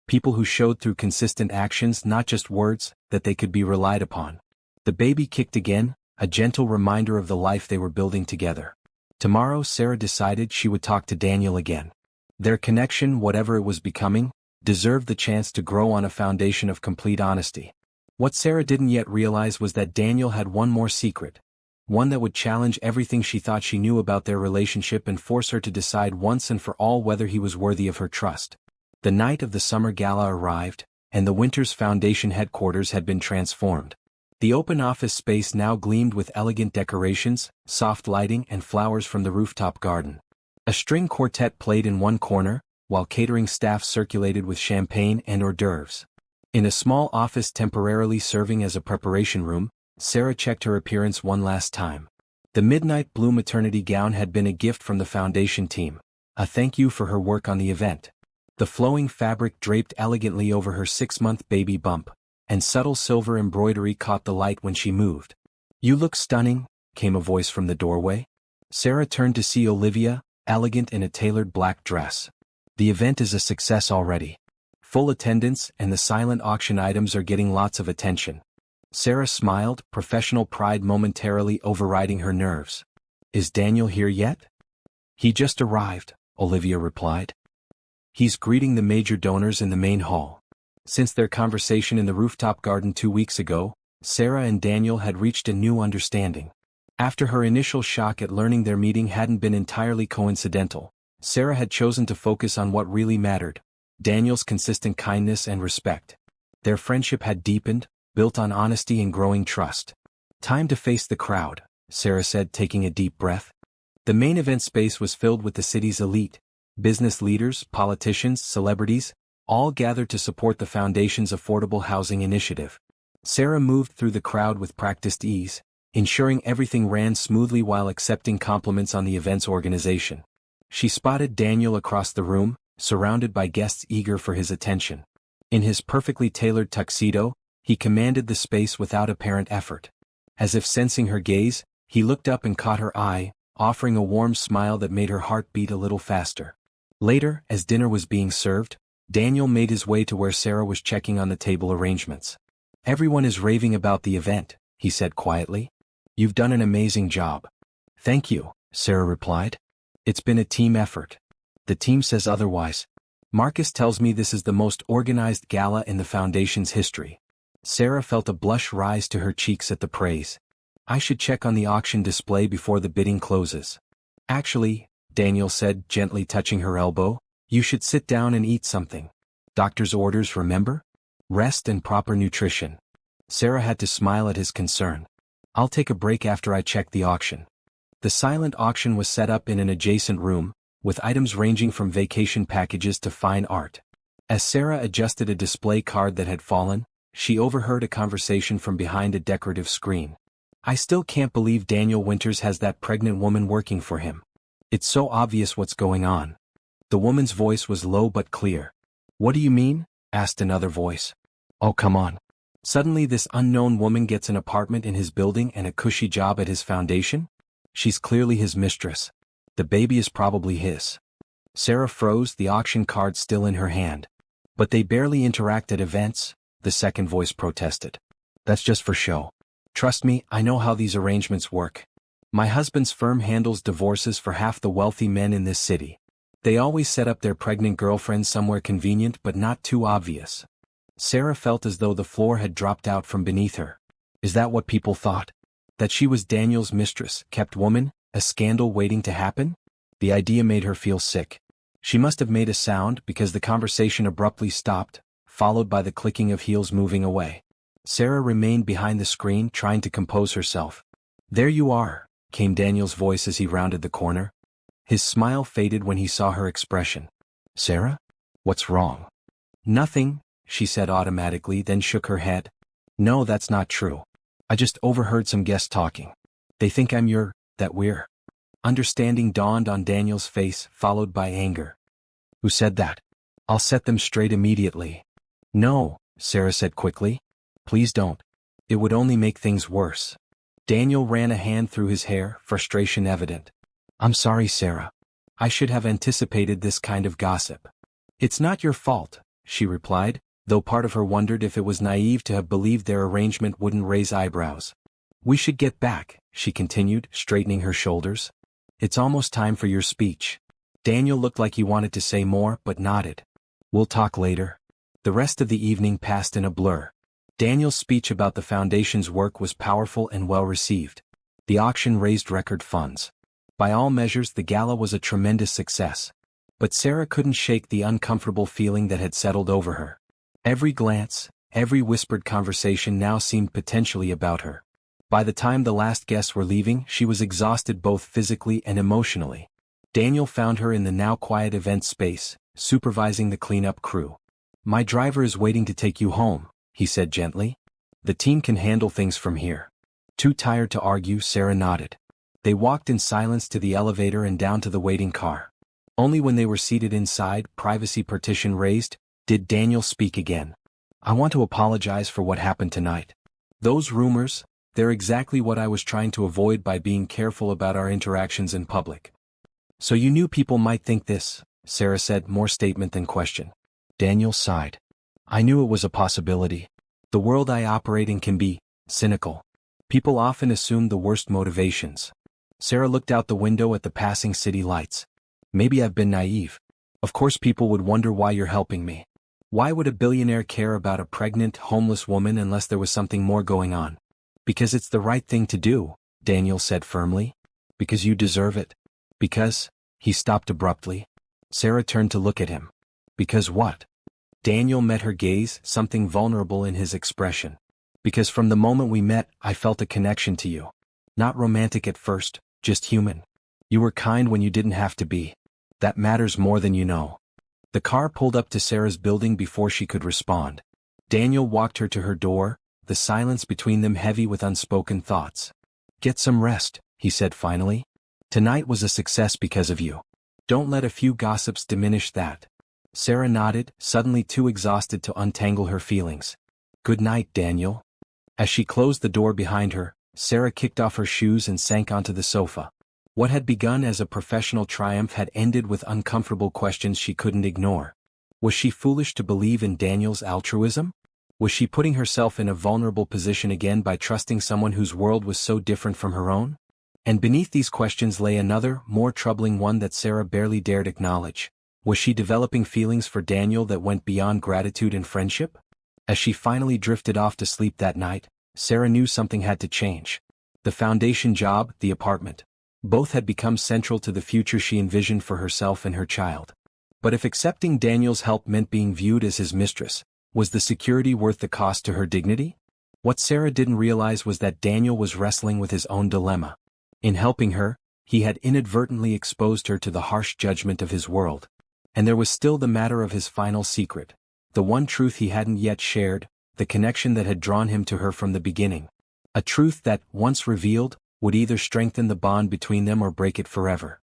People who showed through consistent actions, not just words, that they could be relied upon. The baby kicked again, a gentle reminder of the life they were building together. Tomorrow, Sarah decided she would talk to Daniel again. Their connection, whatever it was becoming, deserved the chance to grow on a foundation of complete honesty. What Sarah didn't yet realize was that Daniel had one more secret. One that would challenge everything she thought she knew about their relationship and force her to decide once and for all whether he was worthy of her trust. The night of the summer gala arrived, and the Winters Foundation headquarters had been transformed. The open office space now gleamed with elegant decorations, soft lighting, and flowers from the rooftop garden. A string quartet played in one corner, while catering staff circulated with champagne and hors d'oeuvres. In a small office temporarily serving as a preparation room, Sarah checked her appearance one last time. The midnight blue maternity gown had been a gift from the foundation team, a thank you for her work on the event. The flowing fabric draped elegantly over her 6-month baby bump, and subtle silver embroidery caught the light when she moved. You look stunning, came a voice from the doorway. Sarah turned to see Olivia, elegant in a tailored black dress. The event is a success already. Full attendance, and the silent auction items are getting lots of attention. Sarah smiled, professional pride momentarily overriding her nerves. Is Daniel here yet? He just arrived, Olivia replied. He's greeting the major donors in the main hall. Since their conversation in the rooftop garden 2 weeks ago, Sarah and Daniel had reached a new understanding. After her initial shock at learning their meeting hadn't been entirely coincidental, Sarah had chosen to focus on what really mattered: Daniel's consistent kindness and respect. Their friendship had deepened, built on honesty and growing trust. Time to face the crowd, Sarah said, taking a deep breath. The main event space was filled with the city's elite. Business leaders, politicians, celebrities, all gathered to support the foundation's affordable housing initiative. Sarah moved through the crowd with practiced ease, ensuring everything ran smoothly while accepting compliments on the event's organization. She spotted Daniel across the room, surrounded by guests eager for his attention. In his perfectly tailored tuxedo, he commanded the space without apparent effort. As if sensing her gaze, he looked up and caught her eye, offering a warm smile that made her heart beat a little faster. Later, as dinner was being served, Daniel made his way to where Sarah was checking on the table arrangements. Everyone is raving about the event, he said quietly. You've done an amazing job. Thank you, Sarah replied. It's been a team effort. The team says otherwise. Marcus tells me this is the most organized gala in the foundation's history. Sarah felt a blush rise to her cheeks at the praise. I should check on the auction display before the bidding closes. Actually, Daniel said, gently touching her elbow, you should sit down and eat something. Doctor's orders, remember? Rest and proper nutrition. Sarah had to smile at his concern. I'll take a break after I check the auction. The silent auction was set up in an adjacent room, with items ranging from vacation packages to fine art. As Sarah adjusted a display card that had fallen, she overheard a conversation from behind a decorative screen. I still can't believe Daniel Winters has that pregnant woman working for him. It's so obvious what's going on. The woman's voice was low but clear. What do you mean? Asked another voice. Oh, come on. Suddenly this unknown woman gets an apartment in his building and a cushy job at his foundation? She's clearly his mistress. The baby is probably his. Sarah froze, the auction card still in her hand. But they barely interact at events, the second voice protested. That's just for show. Trust me, I know how these arrangements work. My husband's firm handles divorces for half the wealthy men in this city. They always set up their pregnant girlfriends somewhere convenient but not too obvious. Sarah felt as though the floor had dropped out from beneath her. Is that what people thought? That she was Daniel's mistress, kept woman, a scandal waiting to happen? The idea made her feel sick. She must have made a sound because the conversation abruptly stopped, followed by the clicking of heels moving away. Sarah remained behind the screen trying to compose herself. There you are, came Daniel's voice as he rounded the corner. His smile faded when he saw her expression. Sarah? What's wrong? Nothing, she said automatically, then shook her head. No, that's not true. I just overheard some guests talking. They think I'm that we're. Understanding dawned on Daniel's face, followed by anger. Who said that? I'll set them straight immediately. No, Sarah said quickly. Please don't. It would only make things worse. Daniel ran a hand through his hair, frustration evident. I'm sorry, Sarah. I should have anticipated this kind of gossip. It's not your fault, she replied, though part of her wondered if it was naive to have believed their arrangement wouldn't raise eyebrows. We should get back, she continued, straightening her shoulders. It's almost time for your speech. Daniel looked like he wanted to say more but nodded. We'll talk later. The rest of the evening passed in a blur. Daniel's speech about the foundation's work was powerful and well received. The auction raised record funds. By all measures, the gala was a tremendous success. But Sarah couldn't shake the uncomfortable feeling that had settled over her. Every glance, every whispered conversation now seemed potentially about her. By the time the last guests were leaving, she was exhausted both physically and emotionally. Daniel found her in the now quiet event space, supervising the cleanup crew. My driver is waiting to take you home, he said gently. The team can handle things from here. Too tired to argue, Sarah nodded. They walked in silence to the elevator and down to the waiting car. Only when they were seated inside, privacy partition raised, did Daniel speak again. I want to apologize for what happened tonight. Those rumors, they're exactly what I was trying to avoid by being careful about our interactions in public. So you knew people might think this, Sarah said, more statement than question. Daniel sighed. I knew it was a possibility. The world I operate in can be cynical. People often assume the worst motivations. Sarah looked out the window at the passing city lights. Maybe I've been naive. Of course people would wonder why you're helping me. Why would a billionaire care about a pregnant, homeless woman unless there was something more going on? Because it's the right thing to do, Daniel said firmly. Because you deserve it. Because, he stopped abruptly. Sarah turned to look at him. Because what? Daniel met her gaze, something vulnerable in his expression. Because from the moment we met, I felt a connection to you. Not romantic at first, just human. You were kind when you didn't have to be. That matters more than you know. The car pulled up to Sarah's building before she could respond. Daniel walked her to her door, the silence between them heavy with unspoken thoughts. Get some rest, he said finally. Tonight was a success because of you. Don't let a few gossips diminish that. Sarah nodded, suddenly too exhausted to untangle her feelings. Good night, Daniel. As she closed the door behind her, Sarah kicked off her shoes and sank onto the sofa. What had begun as a professional triumph had ended with uncomfortable questions she couldn't ignore. Was she foolish to believe in Daniel's altruism? Was she putting herself in a vulnerable position again by trusting someone whose world was so different from her own? And beneath these questions lay another, more troubling one that Sarah barely dared acknowledge. Was she developing feelings for Daniel that went beyond gratitude and friendship? As she finally drifted off to sleep that night, Sarah knew something had to change. The foundation job, the apartment. Both had become central to the future she envisioned for herself and her child. But if accepting Daniel's help meant being viewed as his mistress, was the security worth the cost to her dignity? What Sarah didn't realize was that Daniel was wrestling with his own dilemma. In helping her, he had inadvertently exposed her to the harsh judgment of his world. And there was still the matter of his final secret. The one truth he hadn't yet shared, the connection that had drawn him to her from the beginning. A truth that, once revealed, would either strengthen the bond between them or break it forever.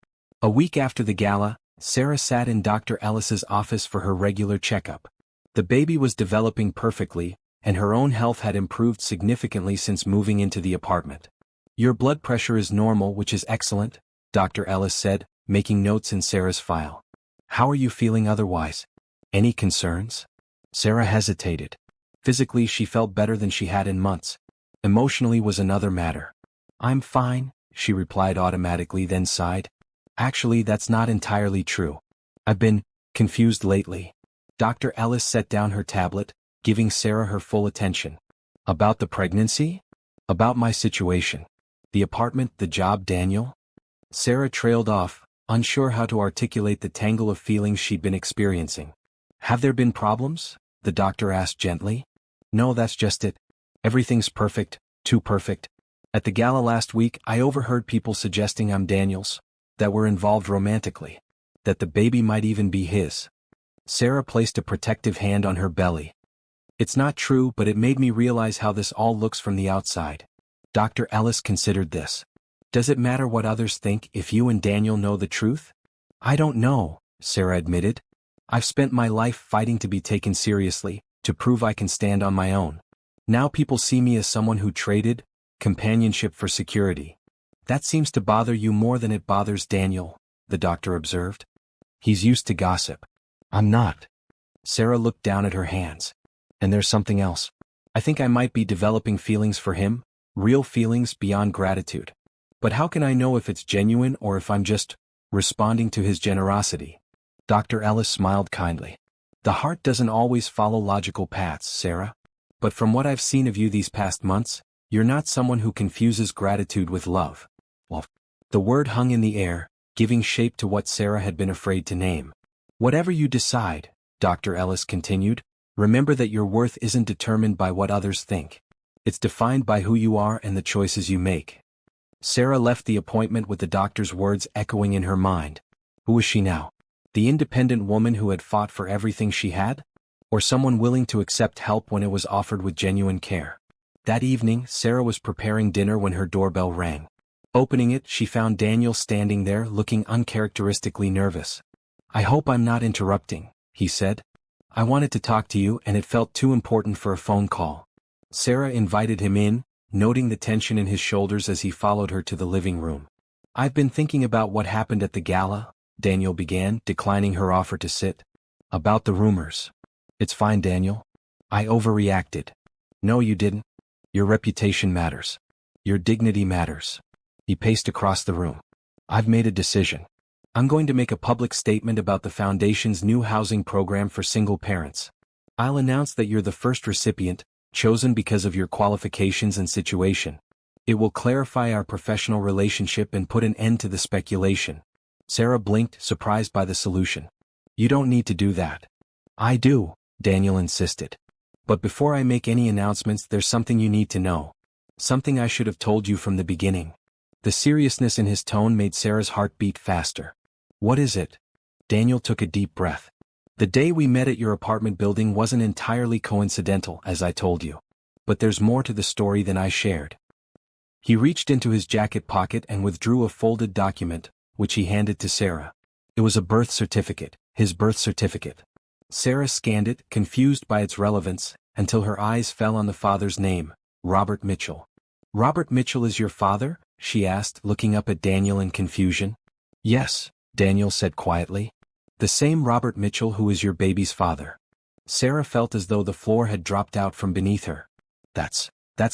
A week after the gala, Sarah sat in Dr. Ellis's office for her regular checkup. The baby was developing perfectly, and her own health had improved significantly since moving into the apartment. "Your blood pressure is normal, which is excellent," Dr. Ellis said, making notes in Sarah's file. "How are you feeling otherwise? Any concerns?" Sarah hesitated. Physically she felt better than she had in months. Emotionally was another matter. "I'm fine," she replied automatically, then sighed. "Actually, that's not entirely true. I've been confused lately." Dr. Ellis set down her tablet, giving Sarah her full attention. "About the pregnancy? About my situation? The apartment, the job, Daniel?" Sarah trailed off, unsure how to articulate the tangle of feelings she'd been experiencing. "Have there been problems?" the doctor asked gently. "No, that's just it. Everything's perfect, too perfect. At the gala last week, I overheard people suggesting I'm Daniel's, that we're involved romantically, that the baby might even be his." Sarah placed a protective hand on her belly. "It's not true, but it made me realize how this all looks from the outside." Dr. Ellis considered this. "Does it matter what others think if you and Daniel know the truth?" "I don't know," Sarah admitted. "I've spent my life fighting to be taken seriously, to prove I can stand on my own. Now people see me as someone who traded companionship for security." "That seems to bother you more than it bothers Daniel," the doctor observed. "He's used to gossip. I'm not." Sarah looked down at her hands. "And there's something else. I think I might be developing feelings for him, real feelings beyond gratitude. But how can I know if it's genuine or if I'm just responding to his generosity?" Dr. Ellis smiled kindly. "The heart doesn't always follow logical paths, Sarah. But from what I've seen of you these past months, you're not someone who confuses gratitude with love." Well, the word hung in the air, giving shape to what Sarah had been afraid to name. "Whatever you decide," Dr. Ellis continued, "remember that your worth isn't determined by what others think. It's defined by who you are and the choices you make." Sarah left the appointment with the doctor's words echoing in her mind. Who was she now? The independent woman who had fought for everything she had? Or someone willing to accept help when it was offered with genuine care? That evening, Sarah was preparing dinner when her doorbell rang. Opening it, she found Daniel standing there, looking uncharacteristically nervous. "I hope I'm not interrupting," he said. "I wanted to talk to you and it felt too important for a phone call." Sarah invited him in, noting the tension in his shoulders as he followed her to the living room. "I've been thinking about what happened at the gala," Daniel began, declining her offer to sit. "About the rumors." "It's fine, Daniel. I overreacted." "No, you didn't. Your reputation matters. Your dignity matters." He paced across the room. "I've made a decision. I'm going to make a public statement about the Foundation's new housing program for single parents. I'll announce that you're the first recipient, chosen because of your qualifications and situation. It will clarify our professional relationship and put an end to the speculation." Sarah blinked, surprised by the solution. "You don't need to do that." "I do," Daniel insisted. "But before I make any announcements, there's something you need to know. Something I should have told you from the beginning." The seriousness in his tone made Sarah's heart beat faster. "What is it?" Daniel took a deep breath. "The day we met at your apartment building wasn't entirely coincidental, as I told you. But there's more to the story than I shared." He reached into his jacket pocket and withdrew a folded document, which he handed to Sarah. It was a birth certificate, his birth certificate. Sarah scanned it, confused by its relevance, until her eyes fell on the father's name, Robert Mitchell. "Robert Mitchell is your father?" she asked, looking up at Daniel in confusion. "Yes," Daniel said quietly. "The same Robert Mitchell who is your baby's father." Sarah felt as though the floor had dropped out from beneath her. That's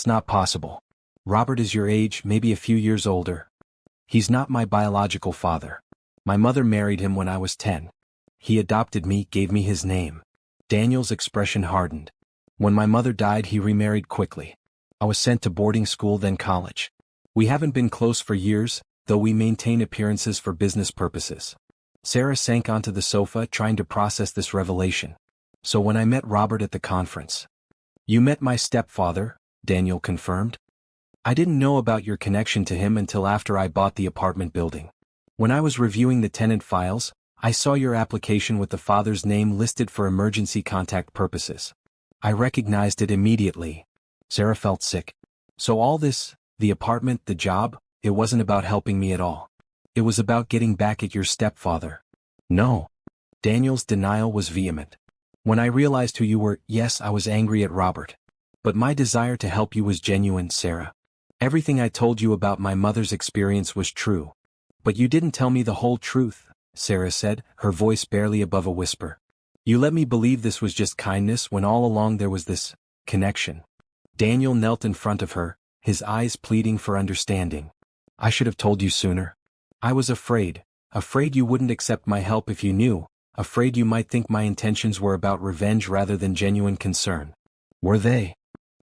not possible. Robert is your age, maybe a few years older." "He's not my biological father. My mother married him when I was 10. He adopted me, gave me his name." Daniel's expression hardened. "When my mother died, he remarried quickly. I was sent to boarding school, then college. We haven't been close for years, though we maintain appearances for business purposes. Sarah sank onto the sofa trying to process this revelation. So when I met Robert at the conference. You met my stepfather, Daniel confirmed. I didn't know about your connection to him until after I bought the apartment building. When I was reviewing the tenant files, I saw your application with the father's name listed for emergency contact purposes. I recognized it immediately. Sarah felt sick. So all this, the apartment, the job, it wasn't about helping me at all. It was about getting back at your stepfather. No. Daniel's denial was vehement. When I realized who you were, yes, I was angry at Robert. But my desire to help you was genuine, Sarah. Everything I told you about my mother's experience was true. But you didn't tell me the whole truth, Sarah said, her voice barely above a whisper. You let me believe this was just kindness when all along there was this connection. Daniel knelt in front of her, his eyes pleading for understanding. I should have told you sooner. I was afraid you wouldn't accept my help if you knew, afraid you might think my intentions were about revenge rather than genuine concern. Were they?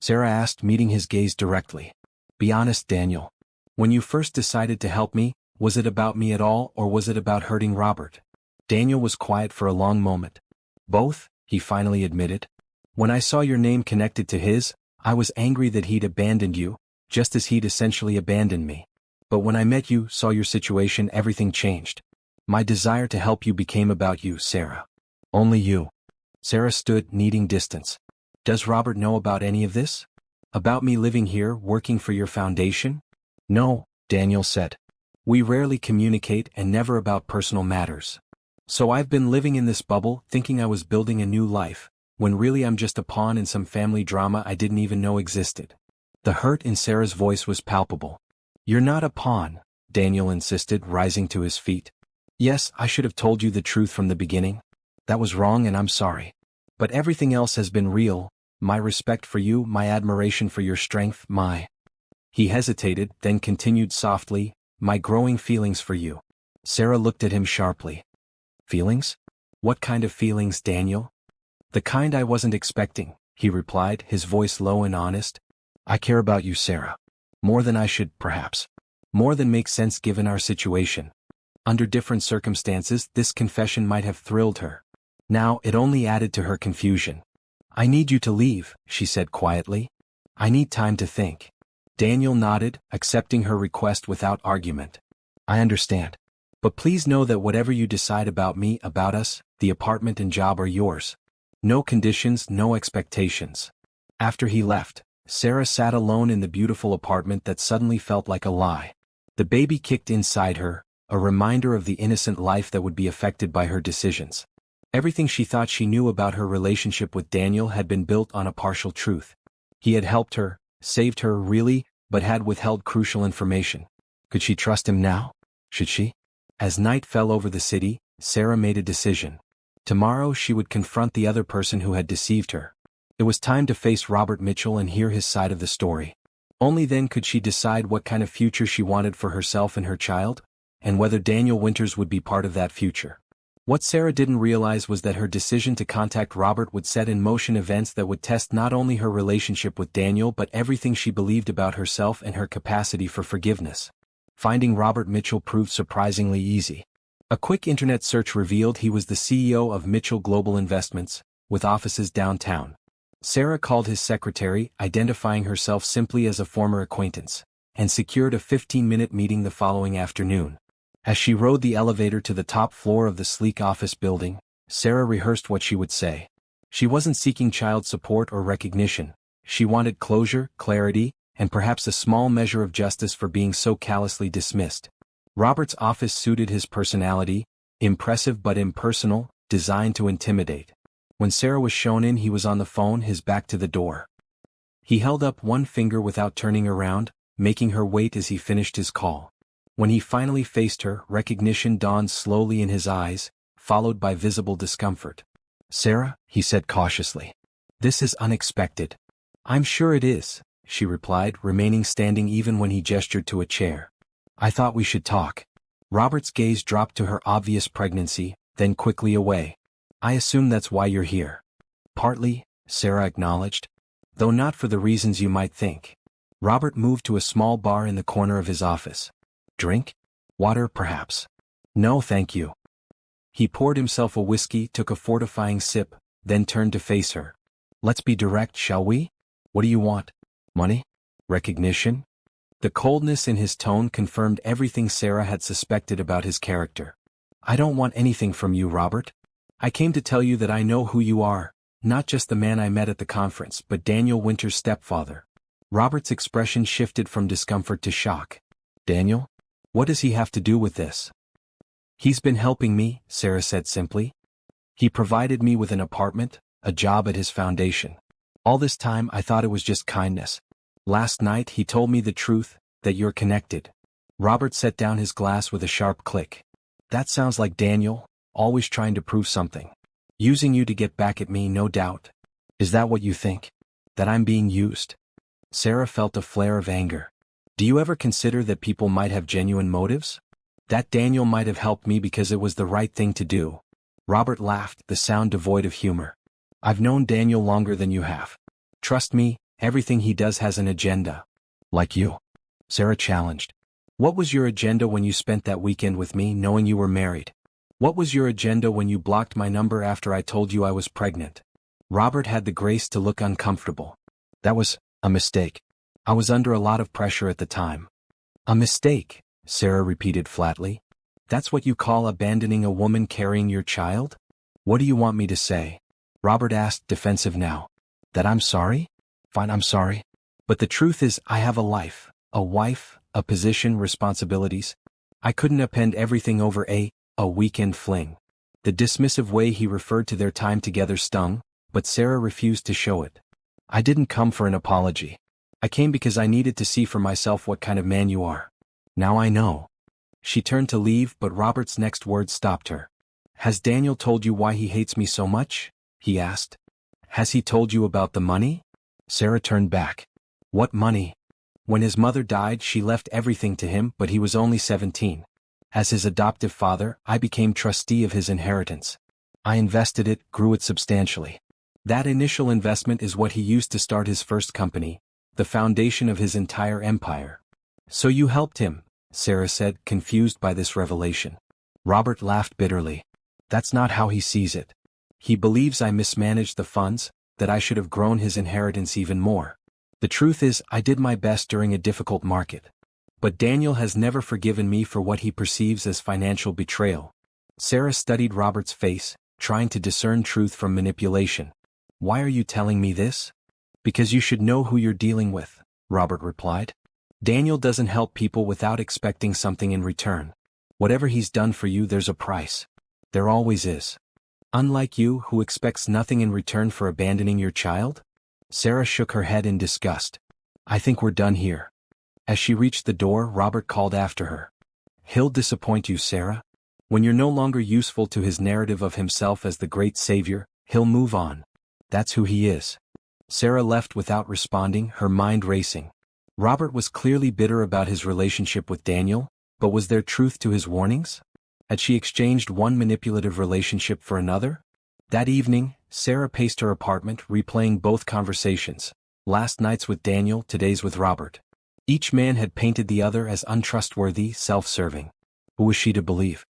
Sarah asked, meeting his gaze directly. Be honest, Daniel. When you first decided to help me, was it about me at all or was it about hurting Robert? Daniel was quiet for a long moment. Both, he finally admitted. When I saw your name connected to his, I was angry that he'd abandoned you, just as he'd essentially abandoned me. But when I met you, saw your situation, everything changed. My desire to help you became about you, Sarah. Only you. Sarah stood, needing distance. Does Robert know about any of this? About me living here, working for your foundation? No, Daniel said. We rarely communicate and never about personal matters. So I've been living in this bubble, thinking I was building a new life, when really I'm just a pawn in some family drama I didn't even know existed. The hurt in Sarah's voice was palpable. You're not a pawn, Daniel insisted, rising to his feet. Yes, I should have told you the truth from the beginning. That was wrong and I'm sorry. But everything else has been real, my respect for you, my admiration for your strength, He hesitated, then continued softly, my growing feelings for you. Sarah looked at him sharply. Feelings? What kind of feelings, Daniel? The kind I wasn't expecting, he replied, his voice low and honest. I care about you, Sarah. More than I should, perhaps. More than makes sense given our situation. Under different circumstances, this confession might have thrilled her. Now, it only added to her confusion. I need you to leave, she said quietly. I need time to think. Daniel nodded, accepting her request without argument. I understand. But please know that whatever you decide about me, about us, the apartment and job are yours. No conditions, no expectations. After he left, Sarah sat alone in the beautiful apartment that suddenly felt like a lie. The baby kicked inside her, a reminder of the innocent life that would be affected by her decisions. Everything she thought she knew about her relationship with Daniel had been built on a partial truth. He had helped her, saved her really, but had withheld crucial information. Could she trust him now? Should she? As night fell over the city, Sarah made a decision. Tomorrow she would confront the other person who had deceived her. It was time to face Robert Mitchell and hear his side of the story. Only then could she decide what kind of future she wanted for herself and her child, and whether Daniel Winters would be part of that future. What Sarah didn't realize was that her decision to contact Robert would set in motion events that would test not only her relationship with Daniel but everything she believed about herself and her capacity for forgiveness. Finding Robert Mitchell proved surprisingly easy. A quick internet search revealed he was the CEO of Mitchell Global Investments, with offices downtown. Sarah called his secretary, identifying herself simply as a former acquaintance, and secured a 15-minute meeting the following afternoon. As she rode the elevator to the top floor of the sleek office building, Sarah rehearsed what she would say. She wasn't seeking child support or recognition. She wanted closure, clarity, and perhaps a small measure of justice for being so callously dismissed. Robert's office suited his personality, impressive but impersonal, designed to intimidate. When Sarah was shown in, he was on the phone, his back to the door. He held up one finger without turning around, making her wait as he finished his call. When he finally faced her, recognition dawned slowly in his eyes, followed by visible discomfort. Sarah, he said cautiously. This is unexpected. I'm sure it is, she replied, remaining standing even when he gestured to a chair. I thought we should talk. Robert's gaze dropped to her obvious pregnancy, then quickly away. I assume that's why you're here. Partly, Sarah acknowledged. Though not for the reasons you might think. Robert moved to a small bar in the corner of his office. Drink? Water, perhaps? No, thank you. He poured himself a whiskey, took a fortifying sip, then turned to face her. Let's be direct, shall we? What do you want? Money? Recognition? The coldness in his tone confirmed everything Sarah had suspected about his character. I don't want anything from you, Robert. I came to tell you that I know who you are, not just the man I met at the conference, but Daniel Winter's stepfather. Robert's expression shifted from discomfort to shock. Daniel? What does he have to do with this? He's been helping me, Sarah said simply. He provided me with an apartment, a job at his foundation. All this time I thought it was just kindness. Last night he told me the truth, that you're connected. Robert set down his glass with a sharp click. That sounds like Daniel, always trying to prove something. Using you to get back at me, no doubt. Is that what you think? That I'm being used? Sarah felt a flare of anger. Do you ever consider that people might have genuine motives? That Daniel might have helped me because it was the right thing to do. Robert laughed, the sound devoid of humor. I've known Daniel longer than you have. Trust me, everything he does has an agenda. Like you. Sarah challenged. What was your agenda when you spent that weekend with me knowing you were married? What was your agenda when you blocked my number after I told you I was pregnant? Robert had the grace to look uncomfortable. That was a mistake. I was under a lot of pressure at the time. A mistake, Sarah repeated flatly. That's what you call abandoning a woman carrying your child? What do you want me to say? Robert asked, defensive now. That I'm sorry? Fine, I'm sorry. But the truth is, I have a life, a wife, a position, responsibilities. I couldn't append everything over a weekend fling. The dismissive way he referred to their time together stung, but Sarah refused to show it. I didn't come for an apology. I came because I needed to see for myself what kind of man you are. Now I know. She turned to leave, but Robert's next words stopped her. Has Daniel told you why he hates me so much? He asked. Has he told you about the money? Sarah turned back. What money? When his mother died, she left everything to him, but he was only 17. As his adoptive father, I became trustee of his inheritance. I invested it, grew it substantially. That initial investment is what he used to start his first company, the foundation of his entire empire. So you helped him, Sarah said, confused by this revelation. Robert laughed bitterly. That's not how he sees it. He believes I mismanaged the funds, that I should have grown his inheritance even more. The truth is, I did my best during a difficult market. But Daniel has never forgiven me for what he perceives as financial betrayal. Sarah studied Robert's face, trying to discern truth from manipulation. Why are you telling me this? Because you should know who you're dealing with, Robert replied. Daniel doesn't help people without expecting something in return. Whatever he's done for you, there's a price. There always is. Unlike you, who expects nothing in return for abandoning your child? Sarah shook her head in disgust. I think we're done here. As she reached the door, Robert called after her. He'll disappoint you, Sarah. When you're no longer useful to his narrative of himself as the great savior, he'll move on. That's who he is. Sarah left without responding, her mind racing. Robert was clearly bitter about his relationship with Daniel, but was there truth to his warnings? Had she exchanged one manipulative relationship for another? That evening, Sarah paced her apartment, replaying both conversations. Last night's with Daniel, today's with Robert. Each man had painted the other as untrustworthy, self-serving. Who was she to believe?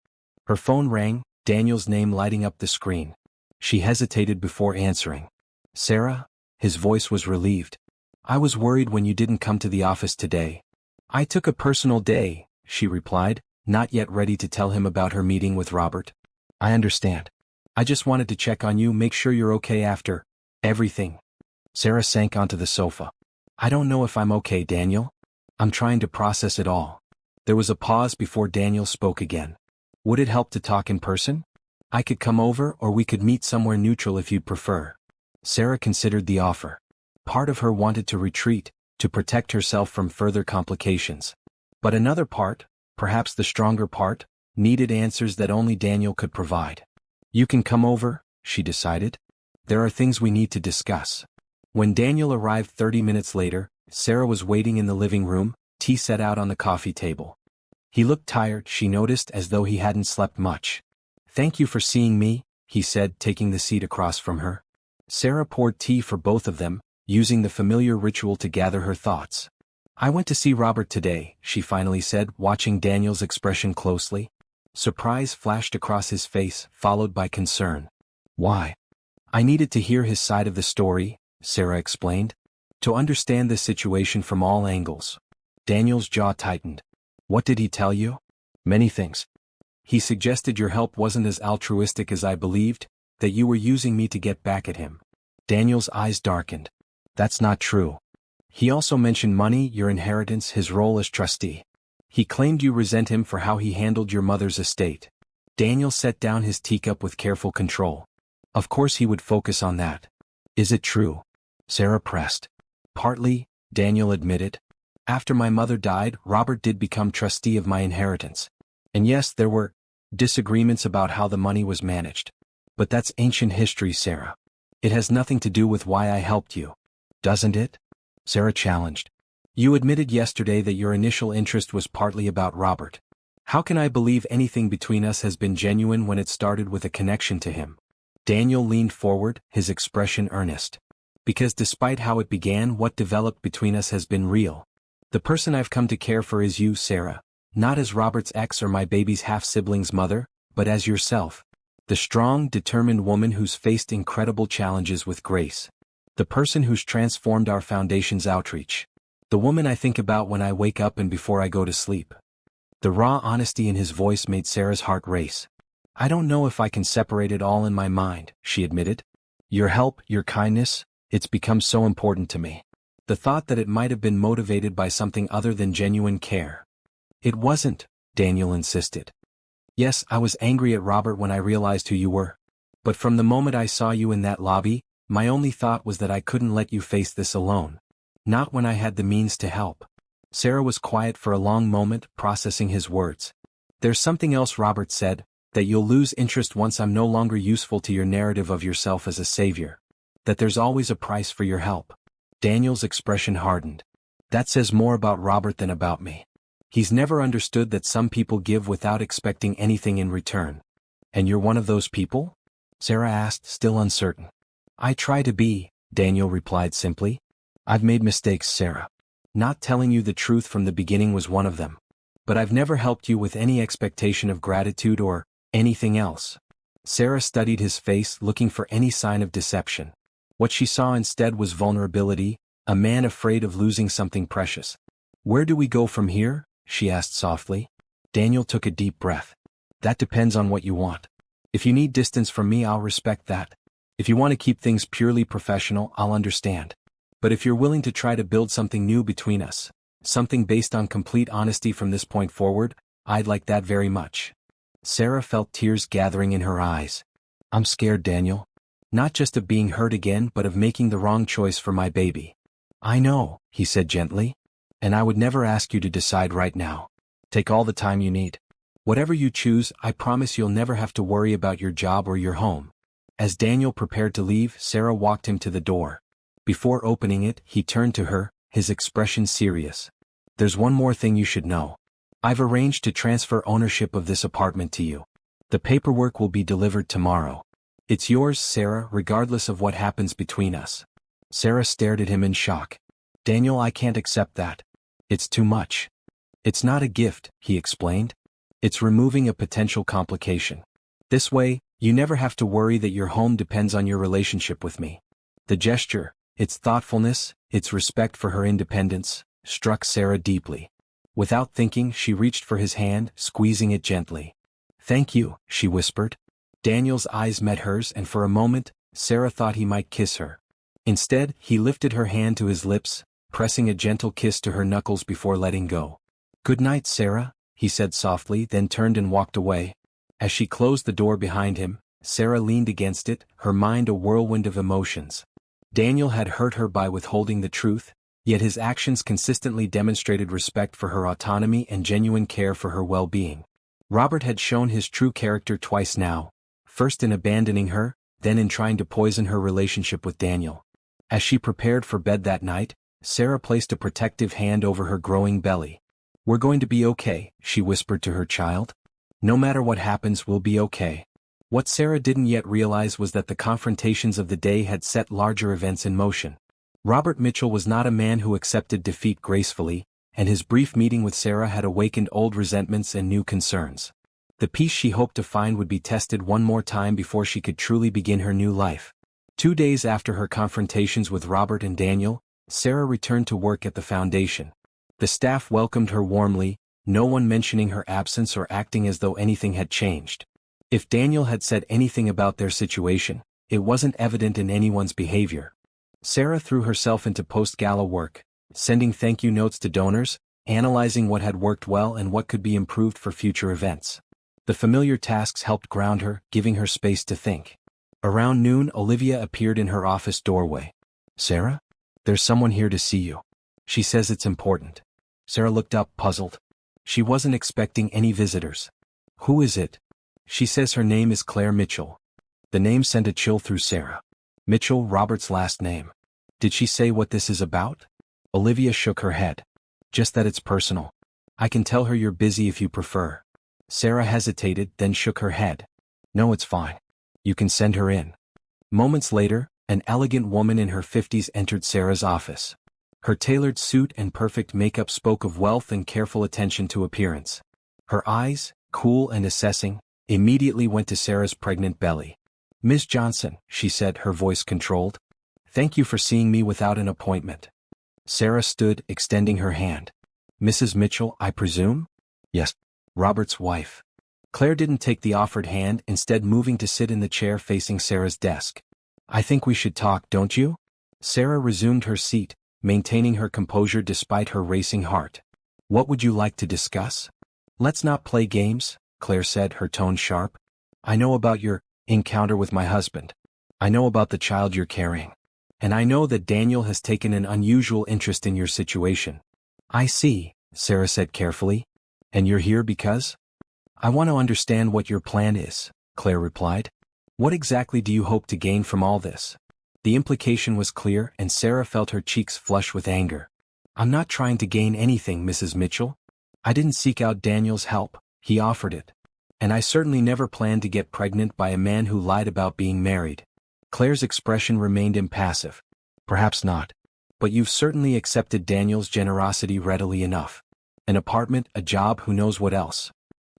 Her phone rang, Daniel's name lighting up the screen. She hesitated before answering. Sarah? His voice was relieved. I was worried when you didn't come to the office today. I took a personal day, she replied, not yet ready to tell him about her meeting with Robert. I understand. I just wanted to check on you, make sure you're okay after everything. Sarah sank onto the sofa. I don't know if I'm okay, Daniel. I'm trying to process it all. There was a pause before Daniel spoke again. Would it help to talk in person? I could come over, or we could meet somewhere neutral if you'd prefer. Sarah considered the offer. Part of her wanted to retreat, to protect herself from further complications. But another part, perhaps the stronger part, needed answers that only Daniel could provide. You can come over, she decided. There are things we need to discuss. When Daniel arrived 30 minutes later, Sarah was waiting in the living room, tea set out on the coffee table. He looked tired, she noticed, as though he hadn't slept much. Thank you for seeing me, he said, taking the seat across from her. Sarah poured tea for both of them, using the familiar ritual to gather her thoughts. I went to see Robert today, she finally said, watching Daniel's expression closely. Surprise flashed across his face, followed by concern. Why? I needed to hear his side of the story, Sarah explained. To understand the situation from all angles. Daniel's jaw tightened. What did he tell you? Many things. He suggested your help wasn't as altruistic as I believed, that you were using me to get back at him. Daniel's eyes darkened. That's not true. He also mentioned money, your inheritance, his role as trustee. He claimed you resent him for how he handled your mother's estate. Daniel set down his teacup with careful control. Of course he would focus on that. Is it true? Sarah pressed. Partly, Daniel admitted. After my mother died, Robert did become trustee of my inheritance. And yes, there were disagreements about how the money was managed. But that's ancient history, Sarah. It has nothing to do with why I helped you. Doesn't it? Sarah challenged. You admitted yesterday that your initial interest was partly about Robert. How can I believe anything between us has been genuine when it started with a connection to him? Daniel leaned forward, his expression earnest. Because despite how it began, what developed between us has been real. The person I've come to care for is you, Sarah. Not as Robert's ex or my baby's half-sibling's mother, but as yourself. The strong, determined woman who's faced incredible challenges with grace. The person who's transformed our foundation's outreach. The woman I think about when I wake up and before I go to sleep. The raw honesty in his voice made Sarah's heart race. I don't know if I can separate it all in my mind, she admitted. Your help, your kindness, it's become so important to me. The thought that it might have been motivated by something other than genuine care. It wasn't, Daniel insisted. Yes, I was angry at Robert when I realized who you were. But from the moment I saw you in that lobby, my only thought was that I couldn't let you face this alone. Not when I had the means to help. Sarah was quiet for a long moment, processing his words. There's something else Robert said, that you'll lose interest once I'm no longer useful to your narrative of yourself as a savior. That there's always a price for your help. Daniel's expression hardened. That says more about Robert than about me. He's never understood that some people give without expecting anything in return. And you're one of those people? Sarah asked, still uncertain. I try to be, Daniel replied simply. I've made mistakes, Sarah. Not telling you the truth from the beginning was one of them. But I've never helped you with any expectation of gratitude or anything else. Sarah studied his face, looking for any sign of deception. What she saw instead was vulnerability, a man afraid of losing something precious. Where do we go from here? She asked softly. Daniel took a deep breath. That depends on what you want. If you need distance from me, I'll respect that. If you want to keep things purely professional, I'll understand. But if you're willing to try to build something new between us, something based on complete honesty from this point forward, I'd like that very much. Sarah felt tears gathering in her eyes. I'm scared, Daniel. Not just of being hurt again, but of making the wrong choice for my baby. I know, he said gently. And I would never ask you to decide right now. Take all the time you need. Whatever you choose, I promise you'll never have to worry about your job or your home. As Daniel prepared to leave, Sarah walked him to the door. Before opening it, he turned to her, his expression serious. There's one more thing you should know. I've arranged to transfer ownership of this apartment to you. The paperwork will be delivered tomorrow. It's yours, Sarah, regardless of what happens between us. Sarah stared at him in shock. Daniel, I can't accept that. It's too much. It's not a gift, he explained. It's removing a potential complication. This way, you never have to worry that your home depends on your relationship with me. The gesture, its thoughtfulness, its respect for her independence, struck Sarah deeply. Without thinking, she reached for his hand, squeezing it gently. Thank you, she whispered. Daniel's eyes met hers, and for a moment, Sarah thought he might kiss her. Instead, he lifted her hand to his lips, pressing a gentle kiss to her knuckles before letting go. Good night, Sarah, he said softly, then turned and walked away. As she closed the door behind him, Sarah leaned against it, her mind a whirlwind of emotions. Daniel had hurt her by withholding the truth, yet his actions consistently demonstrated respect for her autonomy and genuine care for her well-being. Robert had shown his true character twice now, first in abandoning her, then in trying to poison her relationship with Daniel. As she prepared for bed that night, Sarah placed a protective hand over her growing belly. We're going to be okay, she whispered to her child. No matter what happens, we'll be okay. What Sarah didn't yet realize was that the confrontations of the day had set larger events in motion. Robert Mitchell was not a man who accepted defeat gracefully, and his brief meeting with Sarah had awakened old resentments and new concerns. The peace she hoped to find would be tested one more time before she could truly begin her new life. 2 days after her confrontations with Robert and Daniel, Sarah returned to work at the foundation. The staff welcomed her warmly, no one mentioning her absence or acting as though anything had changed. If Daniel had said anything about their situation, it wasn't evident in anyone's behavior. Sarah threw herself into post-gala work, sending thank you notes to donors, analyzing what had worked well and what could be improved for future events. The familiar tasks helped ground her, giving her space to think. Around noon, Olivia appeared in her office doorway. "Sarah? There's someone here to see you. She says it's important." Sarah looked up, puzzled. She wasn't expecting any visitors. "Who is it?" "She says her name is Claire Mitchell." The name sent a chill through Sarah. Mitchell, Robert's last name. "Did she say what this is about?" Olivia shook her head. "Just that it's personal. I can tell her you're busy if you prefer." Sarah hesitated, then shook her head. "No, it's fine. You can send her in." Moments later, an elegant woman in her 50s entered Sarah's office. Her tailored suit and perfect makeup spoke of wealth and careful attention to appearance. Her eyes, cool and assessing, immediately went to Sarah's pregnant belly. "Miss Johnson," she said, her voice controlled. "Thank you for seeing me without an appointment." Sarah stood, extending her hand. "Mrs. Mitchell, I presume?" "Yes." Robert's wife. Claire didn't take the offered hand, instead moving to sit in the chair facing Sarah's desk. "I think we should talk, don't you?" Sarah resumed her seat, maintaining her composure despite her racing heart. "What would you like to discuss?" "Let's not play games," Claire said, her tone sharp. "I know about your encounter with my husband. I know about the child you're carrying. And I know that Daniel has taken an unusual interest in your situation." "I see," Sarah said carefully. "And you're here because?" "I want to understand what your plan is," Claire replied. "What exactly do you hope to gain from all this?" The implication was clear, and Sarah felt her cheeks flush with anger. "I'm not trying to gain anything, Mrs. Mitchell. I didn't seek out Daniel's help, he offered it. And I certainly never planned to get pregnant by a man who lied about being married." Claire's expression remained impassive. "Perhaps not. But you've certainly accepted Daniel's generosity readily enough. An apartment, a job, who knows what else."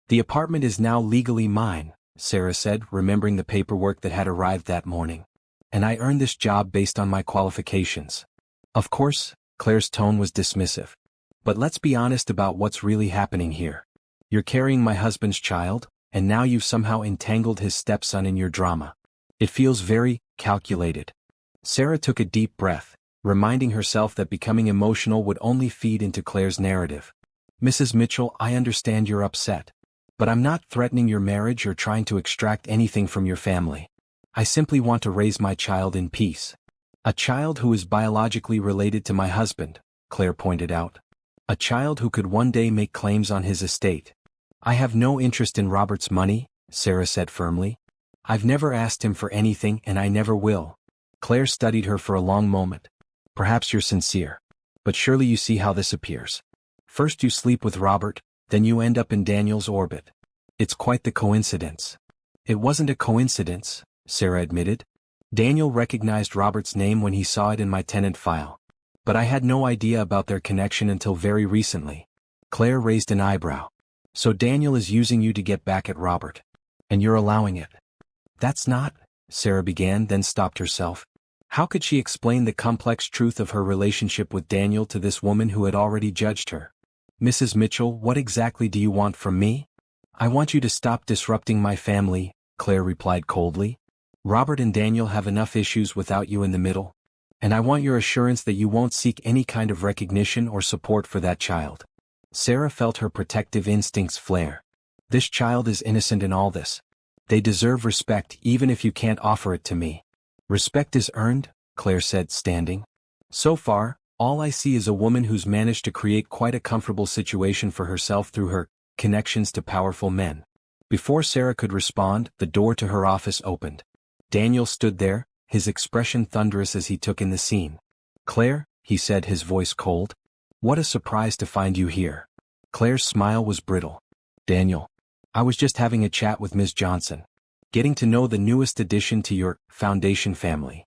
"The apartment is now legally mine," Sarah said, remembering the paperwork that had arrived that morning. "And I earned this job based on my qualifications." "Of course," Claire's tone was dismissive. "But let's be honest about what's really happening here. You're carrying my husband's child, and now you've somehow entangled his stepson in your drama. It feels very calculated." Sarah took a deep breath, reminding herself that becoming emotional would only feed into Claire's narrative. "Mrs. Mitchell, I understand you're upset. But I'm not threatening your marriage or trying to extract anything from your family. I simply want to raise my child in peace." "A child who is biologically related to my husband," Claire pointed out. "A child who could one day make claims on his estate." "I have no interest in Robert's money," Sarah said firmly. "I've never asked him for anything and I never will." Claire studied her for a long moment. "Perhaps you're sincere. But surely you see how this appears. First you sleep with Robert, then you end up in Daniel's orbit. It's quite the coincidence." "It wasn't a coincidence," Sarah admitted. "Daniel recognized Robert's name when he saw it in my tenant file. But I had no idea about their connection until very recently." Claire raised an eyebrow. "So Daniel is using you to get back at Robert. And you're allowing it." "That's not," Sarah began, then stopped herself. How could she explain the complex truth of her relationship with Daniel to this woman who had already judged her? "Mrs. Mitchell, what exactly do you want from me?" "I want you to stop disrupting my family," Claire replied coldly. "Robert and Daniel have enough issues without you in the middle. And I want your assurance that you won't seek any kind of recognition or support for that child." Sarah felt her protective instincts flare. "This child is innocent in all this. They deserve respect even if you can't offer it to me." "Respect is earned," Claire said, standing. "So far, all I see is a woman who's managed to create quite a comfortable situation for herself through her connections to powerful men." Before Sarah could respond, the door to her office opened. Daniel stood there, his expression thunderous as he took in the scene. "Claire," he said, his voice cold. "What a surprise to find you here." Claire's smile was brittle. "Daniel, I was just having a chat with Ms. Johnson. Getting to know the newest addition to your foundation family."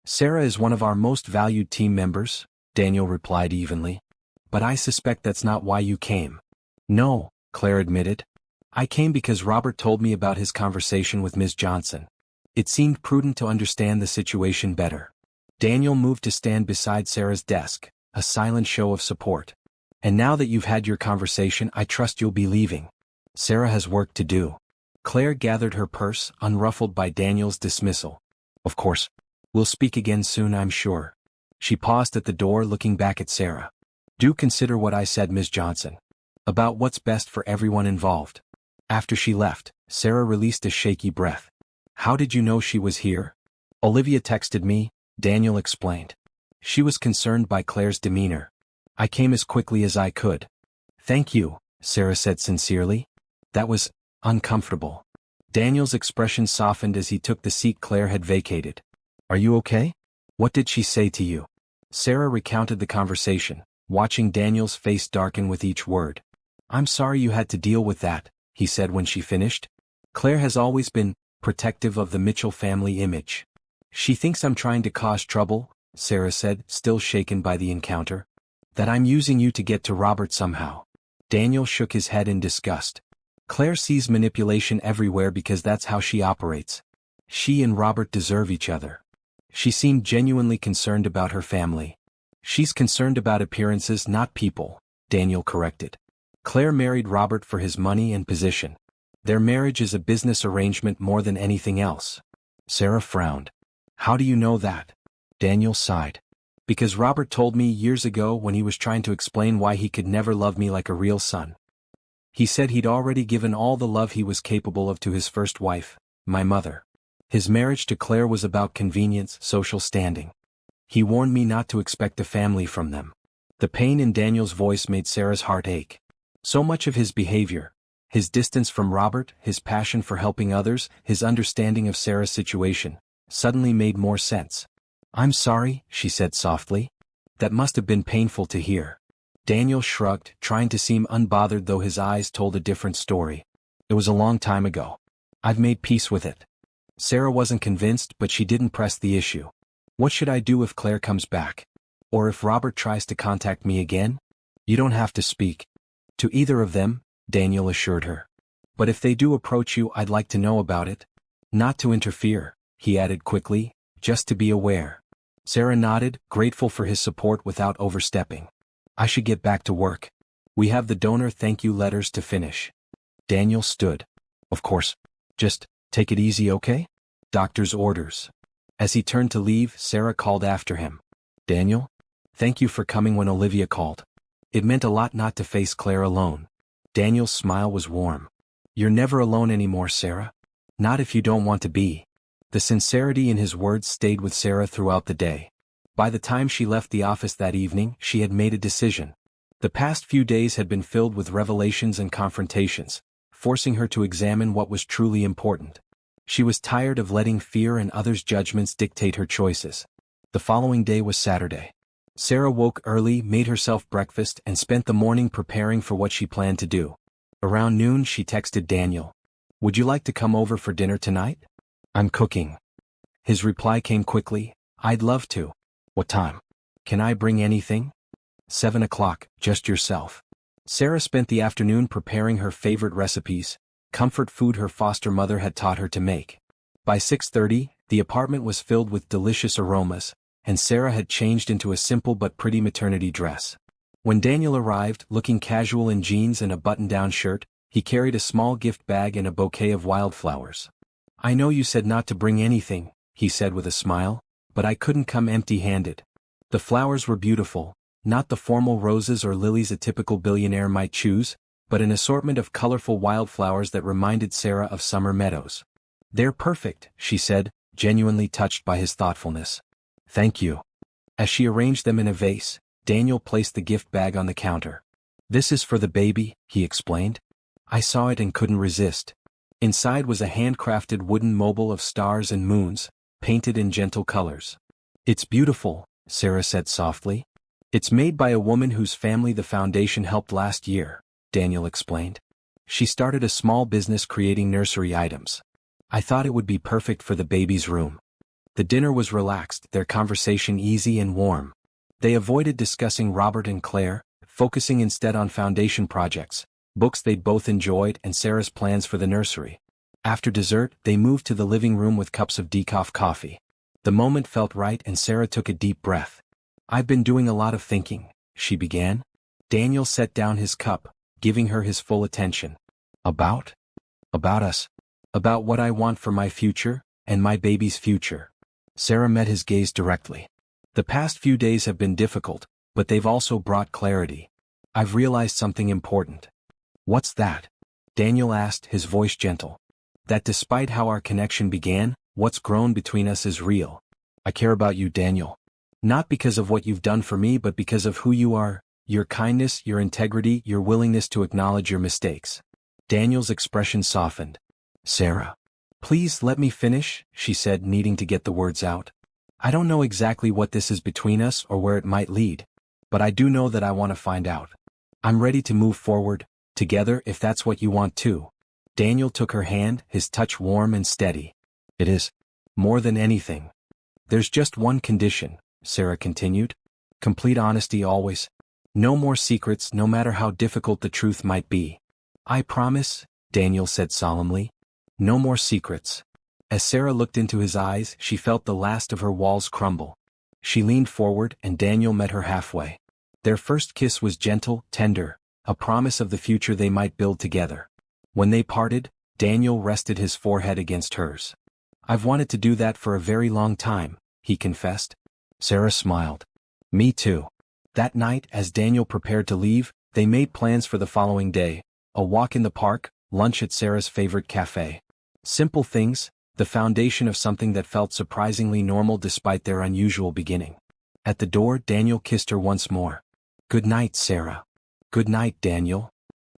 Sarah is one of our most valued team members, Daniel replied evenly. But I suspect that's not why you came. No, Claire admitted. I came because Robert told me about his conversation with Ms. Johnson. It seemed prudent to understand the situation better. Daniel moved to stand beside Sarah's desk, a silent show of support. And now that you've had your conversation, I trust you'll be leaving. Sarah has work to do. Claire gathered her purse, unruffled by Daniel's dismissal. Of course. We'll speak again soon, I'm sure. She paused at the door, looking back at Sarah. Do consider what I said, Ms. Johnson. About what's best for everyone involved. After she left, Sarah released a shaky breath. How did you know she was here? Olivia texted me, Daniel explained. She was concerned by Claire's demeanor. I came as quickly as I could. Thank you, Sarah said sincerely. That was uncomfortable. Daniel's expression softened as he took the seat Claire had vacated. Are you okay? What did she say to you? Sarah recounted the conversation, watching Daniel's face darken with each word. I'm sorry you had to deal with that, he said when she finished. Claire has always been protective of the Mitchell family image. She thinks I'm trying to cause trouble, Sarah said, still shaken by the encounter. That I'm using you to get to Robert somehow. Daniel shook his head in disgust. Claire sees manipulation everywhere because that's how she operates. She and Robert deserve each other. She seemed genuinely concerned about her family. She's concerned about appearances, not people, Daniel corrected. Claire married Robert for his money and position. Their marriage is a business arrangement more than anything else. Sarah frowned. How do you know that? Daniel sighed. Because Robert told me years ago when he was trying to explain why he could never love me like a real son. He said he'd already given all the love he was capable of to his first wife, my mother. His marriage to Claire was about convenience, social standing. He warned me not to expect a family from them. The pain in Daniel's voice made Sarah's heart ache. So much of his behavior, his distance from Robert, his passion for helping others, his understanding of Sarah's situation, suddenly made more sense. I'm sorry, she said softly. That must have been painful to hear. Daniel shrugged, trying to seem unbothered though his eyes told a different story. It was a long time ago. I've made peace with it. Sarah wasn't convinced, but she didn't press the issue. What should I do if Claire comes back? Or if Robert tries to contact me again? You don't have to speak to either of them, Daniel assured her. But if they do approach you, I'd like to know about it. Not to interfere, he added quickly, just to be aware. Sarah nodded, grateful for his support without overstepping. I should get back to work. We have the donor thank you letters to finish. Daniel stood. Of course. Just take it easy, okay? Doctor's orders. As he turned to leave, Sarah called after him. Daniel? Thank you for coming when Olivia called. It meant a lot not to face Claire alone. Daniel's smile was warm. You're never alone anymore, Sarah. Not if you don't want to be. The sincerity in his words stayed with Sarah throughout the day. By the time she left the office that evening, she had made a decision. The past few days had been filled with revelations and confrontations, forcing her to examine what was truly important. She was tired of letting fear and others' judgments dictate her choices. The following day was Saturday. Sarah woke early, made herself breakfast, and spent the morning preparing for what she planned to do. Around noon, she texted Daniel. Would you like to come over for dinner tonight? I'm cooking. His reply came quickly. I'd love to. What time? Can I bring anything? 7 o'clock, just yourself. Sarah spent the afternoon preparing her favorite recipes, comfort food her foster mother had taught her to make. By 6:30, the apartment was filled with delicious aromas, and Sarah had changed into a simple but pretty maternity dress. When Daniel arrived, looking casual in jeans and a button-down shirt, he carried a small gift bag and a bouquet of wildflowers. I know you said not to bring anything, he said with a smile, but I couldn't come empty-handed. The flowers were beautiful, not the formal roses or lilies a typical billionaire might choose, but an assortment of colorful wildflowers that reminded Sarah of summer meadows. They're perfect, she said, genuinely touched by his thoughtfulness. Thank you. As she arranged them in a vase, Daniel placed the gift bag on the counter. This is for the baby, he explained. I saw it and couldn't resist. Inside was a handcrafted wooden mobile of stars and moons, painted in gentle colors. It's beautiful, Sarah said softly. It's made by a woman whose family the foundation helped last year, Daniel explained. She started a small business creating nursery items. I thought it would be perfect for the baby's room. The dinner was relaxed, their conversation easy and warm. They avoided discussing Robert and Claire, focusing instead on foundation projects, books they'd both enjoyed and Sarah's plans for the nursery. After dessert, they moved to the living room with cups of decaf coffee. The moment felt right and Sarah took a deep breath. "I've been doing a lot of thinking," she began. Daniel set down his cup, giving her his full attention. About us. About what I want for my future, and my baby's future." Sarah met his gaze directly. "The past few days have been difficult, but they've also brought clarity. I've realized something important." "What's that?" Daniel asked, his voice gentle. "That despite how our connection began, what's grown between us is real. I care about you, Daniel. Not because of what you've done for me but because of who you are, your kindness, your integrity, your willingness to acknowledge your mistakes." Daniel's expression softened. "Sarah, please let me finish," she said, needing to get the words out. "I don't know exactly what this is between us or where it might lead, but I do know that I want to find out. I'm ready to move forward, together if that's what you want too." Daniel took her hand, his touch warm and steady. "It is. More than anything. There's just one condition," Sarah continued. "Complete honesty always. No more secrets, no matter how difficult the truth might be." "I promise," Daniel said solemnly. "No more secrets." As Sarah looked into his eyes, she felt the last of her walls crumble. She leaned forward and Daniel met her halfway. Their first kiss was gentle, tender, a promise of the future they might build together. When they parted, Daniel rested his forehead against hers. "I've wanted to do that for a very long time," he confessed. Sarah smiled. "Me too." That night, as Daniel prepared to leave, they made plans for the following day: a walk in the park, lunch at Sarah's favorite cafe. Simple things, the foundation of something that felt surprisingly normal despite their unusual beginning. At the door, Daniel kissed her once more. "Good night, Sarah." "Good night, Daniel."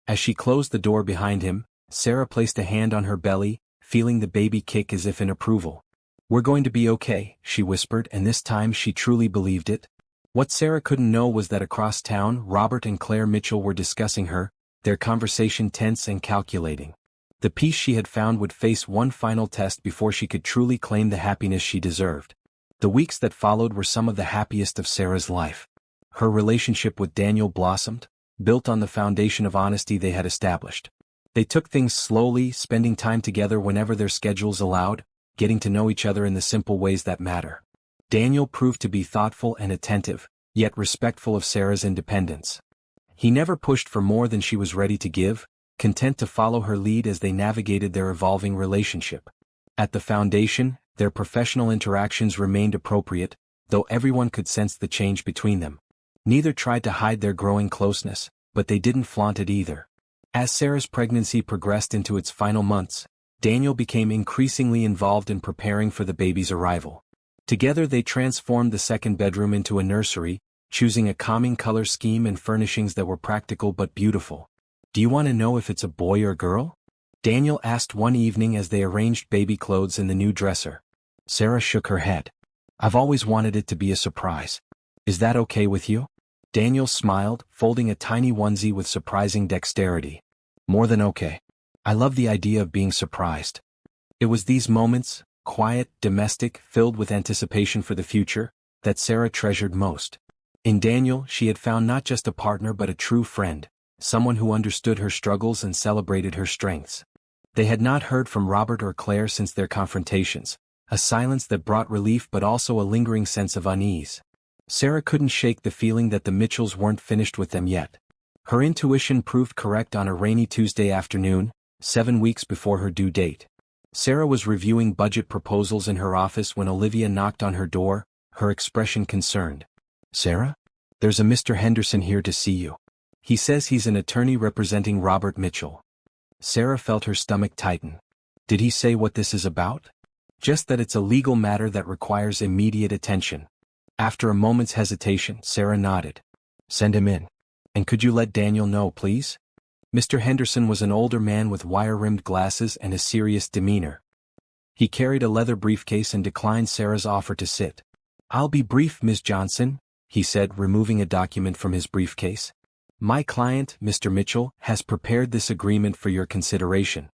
As she closed the door behind him, Sarah placed a hand on her belly, feeling the baby kick as if in approval. "We're going to be okay," she whispered, and this time she truly believed it. What Sarah couldn't know was that across town, Robert and Claire Mitchell were discussing her, their conversation tense and calculating. The piece she had found would face one final test before she could truly claim the happiness she deserved. The weeks that followed were some of the happiest of Sarah's life. Her relationship with Daniel blossomed, built on the foundation of honesty they had established. They took things slowly, spending time together whenever their schedules allowed, getting to know each other in the simple ways that matter. Daniel proved to be thoughtful and attentive, yet respectful of Sarah's independence. He never pushed for more than she was ready to give, content to follow her lead as they navigated their evolving relationship. At the foundation, their professional interactions remained appropriate, though everyone could sense the change between them. Neither tried to hide their growing closeness, but they didn't flaunt it either. As Sarah's pregnancy progressed into its final months, Daniel became increasingly involved in preparing for the baby's arrival. Together they transformed the second bedroom into a nursery, choosing a calming color scheme and furnishings that were practical but beautiful. "Do you want to know if it's a boy or girl?" Daniel asked one evening as they arranged baby clothes in the new dresser. Sarah shook her head. "I've always wanted it to be a surprise. Is that okay with you?" Daniel smiled, folding a tiny onesie with surprising dexterity. "More than okay. I love the idea of being surprised." It was these moments, quiet, domestic, filled with anticipation for the future, that Sarah treasured most. In Daniel, she had found not just a partner but a true friend, someone who understood her struggles and celebrated her strengths. They had not heard from Robert or Claire since their confrontations, a silence that brought relief but also a lingering sense of unease. Sarah couldn't shake the feeling that the Mitchells weren't finished with them yet. Her intuition proved correct on a rainy Tuesday afternoon, 7 weeks before her due date. Sarah was reviewing budget proposals in her office when Olivia knocked on her door, her expression concerned. "Sarah? There's a Mr. Henderson here to see you. He says he's an attorney representing Robert Mitchell." Sarah felt her stomach tighten. "Did he say what this is about?" "Just that it's a legal matter that requires immediate attention." After a moment's hesitation, Sarah nodded. "Send him in. And could you let Daniel know, please?" Mr. Henderson was an older man with wire-rimmed glasses and a serious demeanor. He carried a leather briefcase and declined Sarah's offer to sit. "I'll be brief, Ms. Johnson," he said, removing a document from his briefcase. "My client, Mr. Mitchell, has prepared this agreement for your consideration."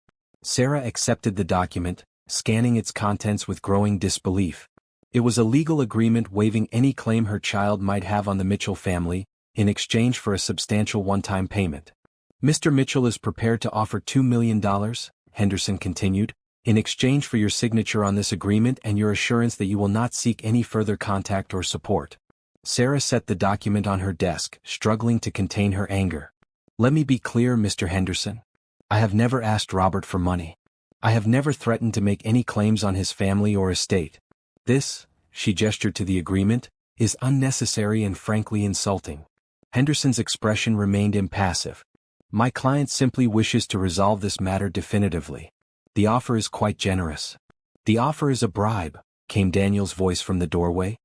Sarah accepted the document, scanning its contents with growing disbelief. It was a legal agreement waiving any claim her child might have on the Mitchell family, in exchange for a substantial one-time payment. Mr. Mitchell is prepared to offer $2 million, Henderson continued, in exchange for your signature on this agreement and your assurance that you will not seek any further contact or support. Sarah set the document on her desk, struggling to contain her anger. Let me be clear, Mr. Henderson. I have never asked Robert for money. I have never threatened to make any claims on his family or estate. This, she gestured to the agreement, is unnecessary and frankly insulting. Henderson's expression remained impassive. My client simply wishes to resolve this matter definitively. The offer is quite generous. The offer is a bribe, came Daniel's voice from the doorway.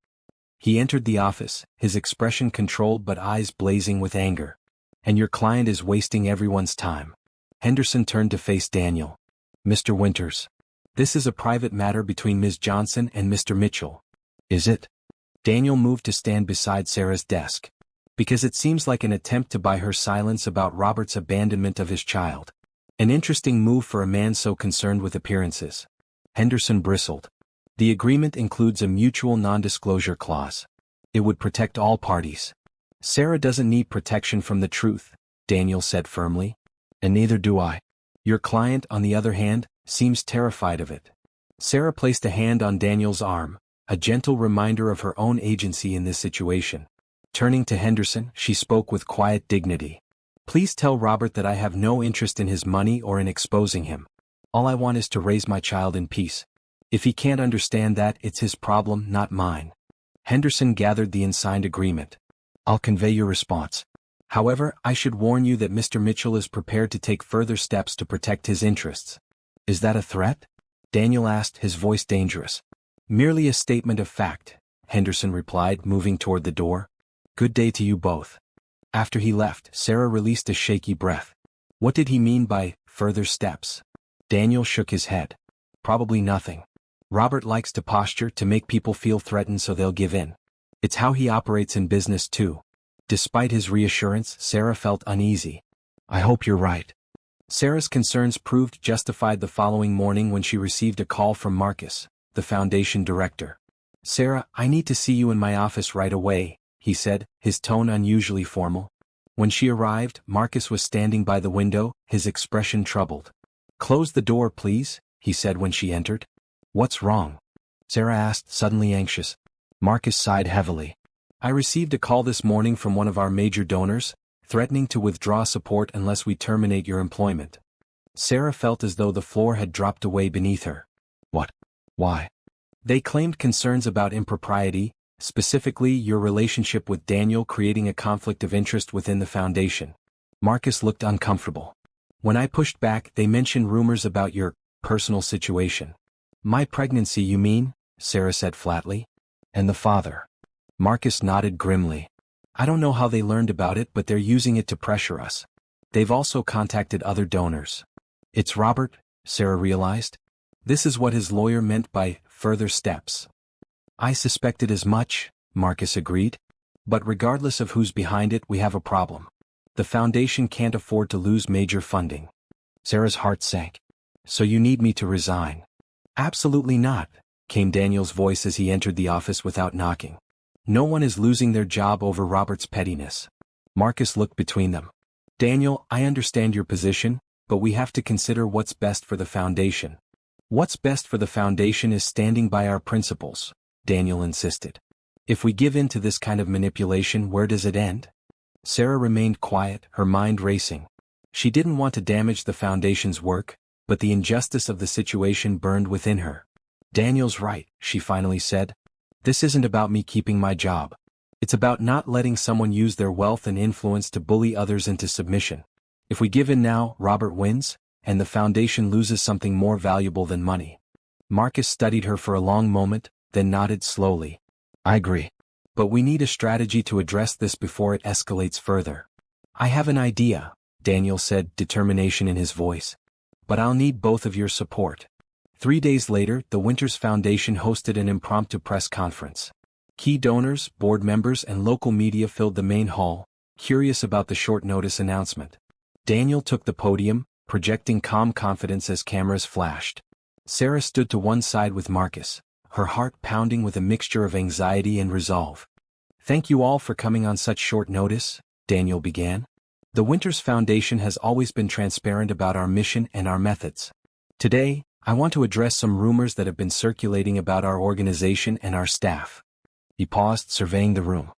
He entered the office, his expression controlled but eyes blazing with anger. And your client is wasting everyone's time. Henderson turned to face Daniel. Mr. Winters. This is a private matter between Ms. Johnson and Mr. Mitchell. Is it? Daniel moved to stand beside Sarah's desk. Because it seems like an attempt to buy her silence about Robert's abandonment of his child. An interesting move for a man so concerned with appearances. Henderson bristled. The agreement includes a mutual non-disclosure clause. It would protect all parties. Sarah doesn't need protection from the truth, Daniel said firmly. And neither do I. Your client, on the other hand, seems terrified of it. Sarah placed a hand on Daniel's arm, a gentle reminder of her own agency in this situation. Turning to Henderson, she spoke with quiet dignity. Please tell Robert that I have no interest in his money or in exposing him. All I want is to raise my child in peace. If he can't understand that, it's his problem, not mine. Henderson gathered the unsigned agreement. I'll convey your response. However, I should warn you that Mr. Mitchell is prepared to take further steps to protect his interests. Is that a threat? Daniel asked, his voice dangerous. Merely a statement of fact, Henderson replied, moving toward the door. Good day to you both. After he left, Sarah released a shaky breath. What did he mean by further steps? Daniel shook his head. Probably nothing. Robert likes to posture to make people feel threatened so they'll give in. It's how he operates in business too. Despite his reassurance, Sarah felt uneasy. I hope you're right. Sarah's concerns proved justified the following morning when she received a call from Marcus, the foundation director. Sarah, I need to see you in my office right away, he said, his tone unusually formal. When she arrived, Marcus was standing by the window, his expression troubled. Close the door, please, he said when she entered. What's wrong? Sarah asked, suddenly anxious. Marcus sighed heavily. I received a call this morning from one of our major donors, threatening to withdraw support unless we terminate your employment. Sarah felt as though the floor had dropped away beneath her. What? Why? They claimed concerns about impropriety, specifically your relationship with Daniel creating a conflict of interest within the foundation. Marcus looked uncomfortable. When I pushed back, they mentioned rumors about your personal situation. My pregnancy, you mean? Sarah said flatly. And the father. Marcus nodded grimly. I don't know how they learned about it, but they're using it to pressure us. They've also contacted other donors. It's Robert, Sarah realized. This is what his lawyer meant by further steps. I suspected as much, Marcus agreed. But regardless of who's behind it, we have a problem. The foundation can't afford to lose major funding. Sarah's heart sank. So you need me to resign? Absolutely not, came Daniel's voice as he entered the office without knocking. No one is losing their job over Robert's pettiness. Marcus looked between them. Daniel, I understand your position, but we have to consider what's best for the foundation. What's best for the foundation is standing by our principles, Daniel insisted. If we give in to this kind of manipulation, where does it end? Sarah remained quiet, her mind racing. She didn't want to damage the foundation's work, but the injustice of the situation burned within her. Daniel's right, she finally said. This isn't about me keeping my job. It's about not letting someone use their wealth and influence to bully others into submission. If we give in now, Robert wins, and the foundation loses something more valuable than money. Marcus studied her for a long moment, then nodded slowly. I agree. But we need a strategy to address this before it escalates further. I have an idea, Daniel said, determination in his voice. But I'll need both of your support. 3 days later, the Winters Foundation hosted an impromptu press conference. Key donors, board members, and local media filled the main hall, curious about the short-notice announcement. Daniel took the podium, projecting calm confidence as cameras flashed. Sarah stood to one side with Marcus, her heart pounding with a mixture of anxiety and resolve. "Thank you all for coming on such short notice," Daniel began. "The Winters Foundation has always been transparent about our mission and our methods. Today, I want to address some rumors that have been circulating about our organization and our staff." He paused, surveying the room.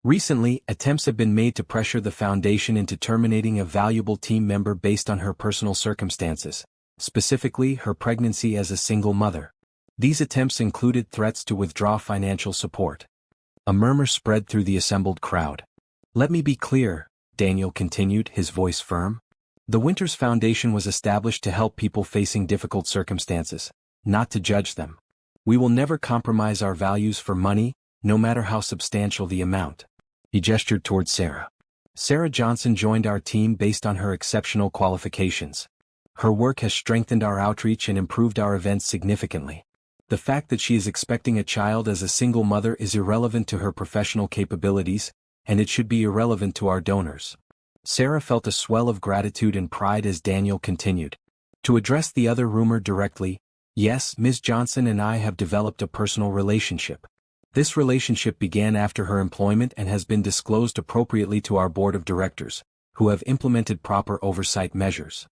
"Recently, attempts have been made to pressure the foundation into terminating a valuable team member based on her personal circumstances, specifically her pregnancy as a single mother. These attempts included threats to withdraw financial support." A murmur spread through the assembled crowd. "Let me be clear," Daniel continued, his voice firm. "The Winters Foundation was established to help people facing difficult circumstances, not to judge them. We will never compromise our values for money, no matter how substantial the amount." He gestured toward Sarah. "Sarah Johnson joined our team based on her exceptional qualifications. Her work has strengthened our outreach and improved our events significantly. The fact that she is expecting a child as a single mother is irrelevant to her professional capabilities, and it should be irrelevant to our donors." Sarah felt a swell of gratitude and pride as Daniel continued. To address the other rumor directly, "Yes, Ms. Johnson and I have developed a personal relationship. This relationship began after her employment and has been disclosed appropriately to our board of directors, who have implemented proper oversight measures."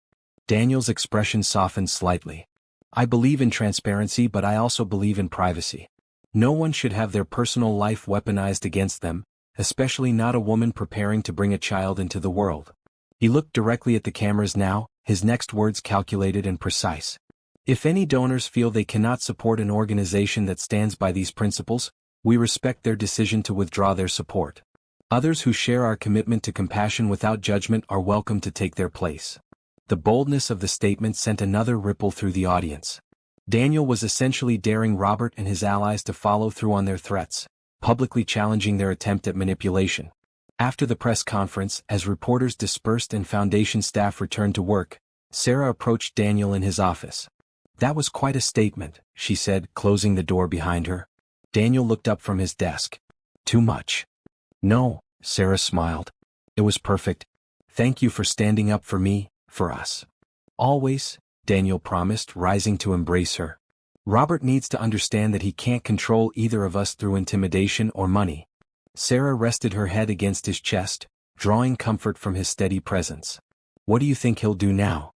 Daniel's expression softened slightly. "I believe in transparency, but I also believe in privacy. No one should have their personal life weaponized against them, especially not a woman preparing to bring a child into the world." He looked directly at the cameras now, his next words calculated and precise. "If any donors feel they cannot support an organization that stands by these principles, we respect their decision to withdraw their support. Others who share our commitment to compassion without judgment are welcome to take their place." The boldness of the statement sent another ripple through the audience. Daniel was essentially daring Robert and his allies to follow through on their threats, publicly challenging their attempt at manipulation. After the press conference, as reporters dispersed and foundation staff returned to work, Sarah approached Daniel in his office. "That was quite a statement," she said, closing the door behind her. Daniel looked up from his desk. "Too much?" "No," Sarah smiled. "It was perfect. Thank you for standing up for me, for us." "Always," Daniel promised, rising to embrace her. "Robert needs to understand that he can't control either of us through intimidation or money." Sarah rested her head against his chest, drawing comfort from his steady presence. "What do you think he'll do now?"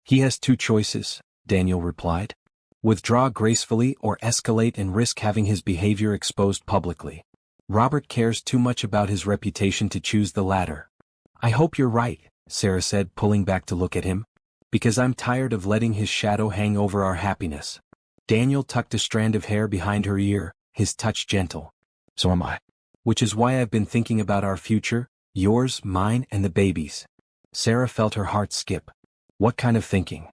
"He has two choices," Daniel replied. "Withdraw gracefully or escalate and risk having his behavior exposed publicly. Robert cares too much about his reputation to choose the latter." "I hope you're right," Sarah said, pulling back to look at him. "Because I'm tired of letting his shadow hang over our happiness." Daniel tucked a strand of hair behind her ear, his touch gentle. "So am I. Which is why I've been thinking about our future, yours, mine, and the baby's." Sarah felt her heart skip. "What kind of thinking?"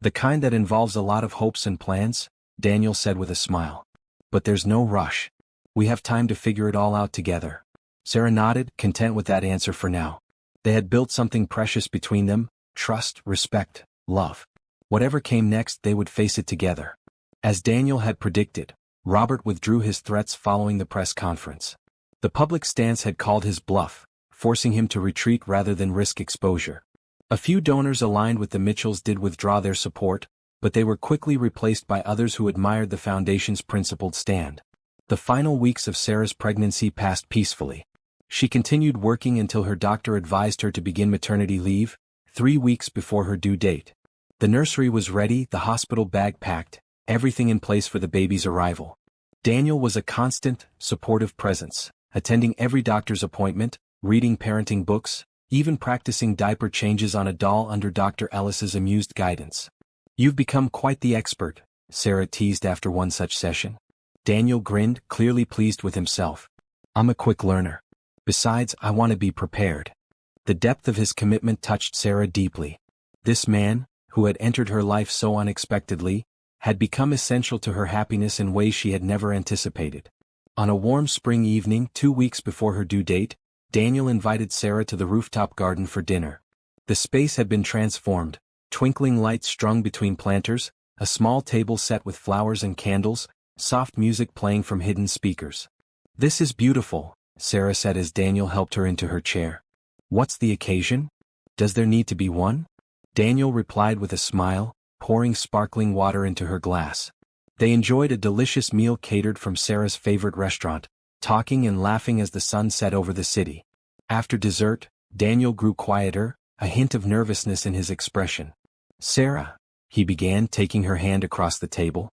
"The kind that involves a lot of hopes and plans," Daniel said with a smile. "But there's no rush. We have time to figure it all out together." Sarah nodded, content with that answer for now. They had built something precious between them: trust, respect, love. Whatever came next, they would face it together. As Daniel had predicted, Robert withdrew his threats following the press conference. The public stance had called his bluff, forcing him to retreat rather than risk exposure. A few donors aligned with the Mitchells did withdraw their support, but they were quickly replaced by others who admired the foundation's principled stand. The final weeks of Sarah's pregnancy passed peacefully. She continued working until her doctor advised her to begin maternity leave, 3 weeks before her due date. The nursery was ready, the hospital bag packed, everything in place for the baby's arrival. Daniel was a constant, supportive presence, attending every doctor's appointment, reading parenting books, even practicing diaper changes on a doll under Dr. Ellis's amused guidance. "You've become quite the expert," Sarah teased after one such session. Daniel grinned, clearly pleased with himself. "I'm a quick learner. Besides, I want to be prepared." The depth of his commitment touched Sarah deeply. This man, who had entered her life so unexpectedly, had become essential to her happiness in ways she had never anticipated. On a warm spring evening 2 weeks before her due date, Daniel invited Sarah to the rooftop garden for dinner. The space had been transformed, twinkling lights strung between planters, a small table set with flowers and candles, soft music playing from hidden speakers. "This is beautiful," Sarah said as Daniel helped her into her chair. "What's the occasion? Does there need to be one?" Daniel replied with a smile, pouring sparkling water into her glass. They enjoyed a delicious meal catered from Sarah's favorite restaurant, talking and laughing as the sun set over the city. After dessert, Daniel grew quieter, a hint of nervousness in his expression. "Sarah," he began, taking her hand across the table.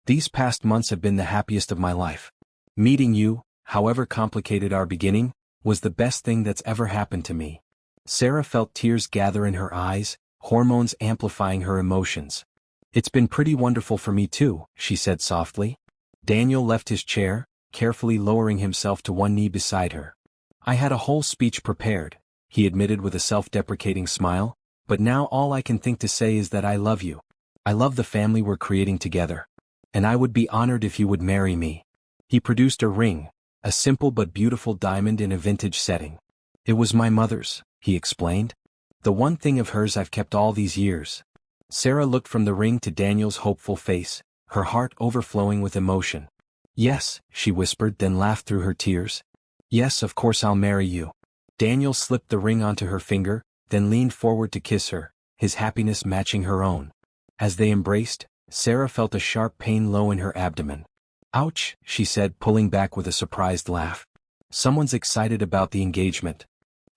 "These past months have been the happiest of my life. Meeting you, however complicated our beginning, was the best thing that's ever happened to me." Sarah felt tears gather in her eyes, hormones amplifying her emotions. "It's been pretty wonderful for me too," she said softly. Daniel left his chair, carefully lowering himself to one knee beside her. "I had a whole speech prepared," he admitted with a self-deprecating smile, "but now all I can think to say is that I love you. I love the family we're creating together. And I would be honored if you would marry me." He produced a ring, a simple but beautiful diamond in a vintage setting. "It was my mother's," he explained. "The one thing of hers I've kept all these years." Sarah looked from the ring to Daniel's hopeful face, her heart overflowing with emotion. "Yes," she whispered, then laughed through her tears. "Yes, of course I'll marry you." Daniel slipped the ring onto her finger, then leaned forward to kiss her, his happiness matching her own. As they embraced, Sarah felt a sharp pain low in her abdomen. "Ouch," she said, pulling back with a surprised laugh. "Someone's excited about the engagement."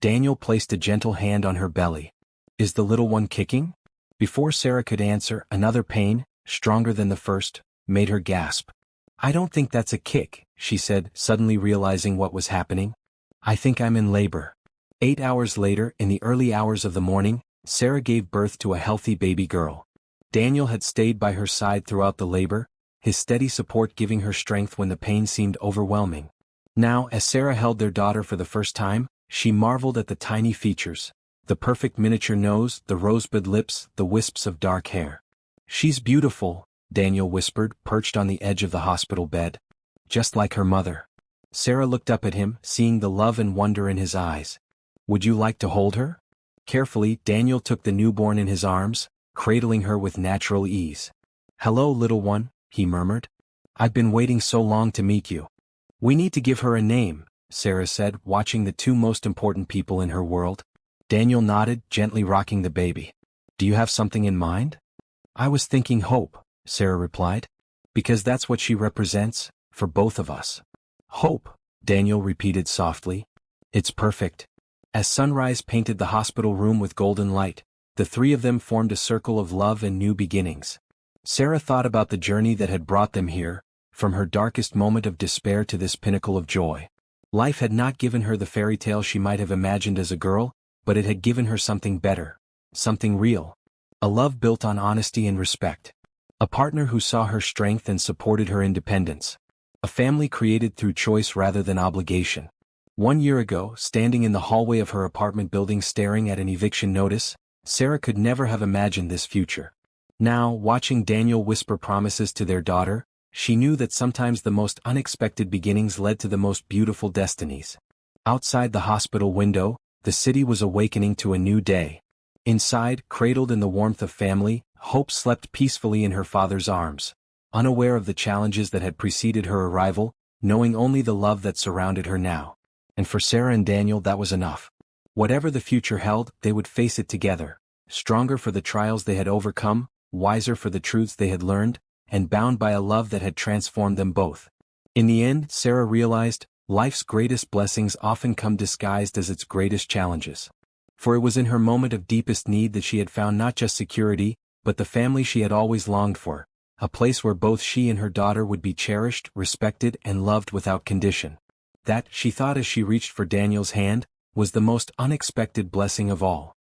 Daniel placed a gentle hand on her belly. "Is the little one kicking?" Before Sarah could answer, another pain, stronger than the first, made her gasp. "I don't think that's a kick," she said, suddenly realizing what was happening. "I think I'm in labor." 8 hours later, in the early hours of the morning, Sarah gave birth to a healthy baby girl. Daniel had stayed by her side throughout the labor, his steady support giving her strength when the pain seemed overwhelming. Now, as Sarah held their daughter for the first time, she marveled at the tiny features, the perfect miniature nose, the rosebud lips, the wisps of dark hair. "She's beautiful," Daniel whispered, perched on the edge of the hospital bed. "Just like her mother." Sarah looked up at him, seeing the love and wonder in his eyes. "Would you like to hold her?" Carefully, Daniel took the newborn in his arms, cradling her with natural ease. "Hello, little one," he murmured. "I've been waiting so long to meet you." "We need to give her a name," Sarah said, watching the two most important people in her world. Daniel nodded, gently rocking the baby. "Do you have something in mind?" "I was thinking Hope," Sarah replied. "Because that's what she represents, for both of us." "Hope," Daniel repeated softly. "It's perfect." As sunrise painted the hospital room with golden light, the three of them formed a circle of love and new beginnings. Sarah thought about the journey that had brought them here, from her darkest moment of despair to this pinnacle of joy. Life had not given her the fairy tale she might have imagined as a girl, but it had given her something better, something real. A love built on honesty and respect. A partner who saw her strength and supported her independence. A family created through choice rather than obligation. 1 year ago, standing in the hallway of her apartment building staring at an eviction notice, Sarah could never have imagined this future. Now, watching Daniel whisper promises to their daughter, she knew that sometimes the most unexpected beginnings led to the most beautiful destinies. Outside the hospital window, the city was awakening to a new day. Inside, cradled in the warmth of family, Hope slept peacefully in her father's arms, unaware of the challenges that had preceded her arrival, knowing only the love that surrounded her now. And for Sarah and Daniel, that was enough. Whatever the future held, they would face it together, stronger for the trials they had overcome, wiser for the truths they had learned, and bound by a love that had transformed them both. In the end, Sarah realized, life's greatest blessings often come disguised as its greatest challenges. For it was in her moment of deepest need that she had found not just security, but the family she had always longed for, a place where both she and her daughter would be cherished, respected, and loved without condition. That, she thought as she reached for Daniel's hand, was the most unexpected blessing of all.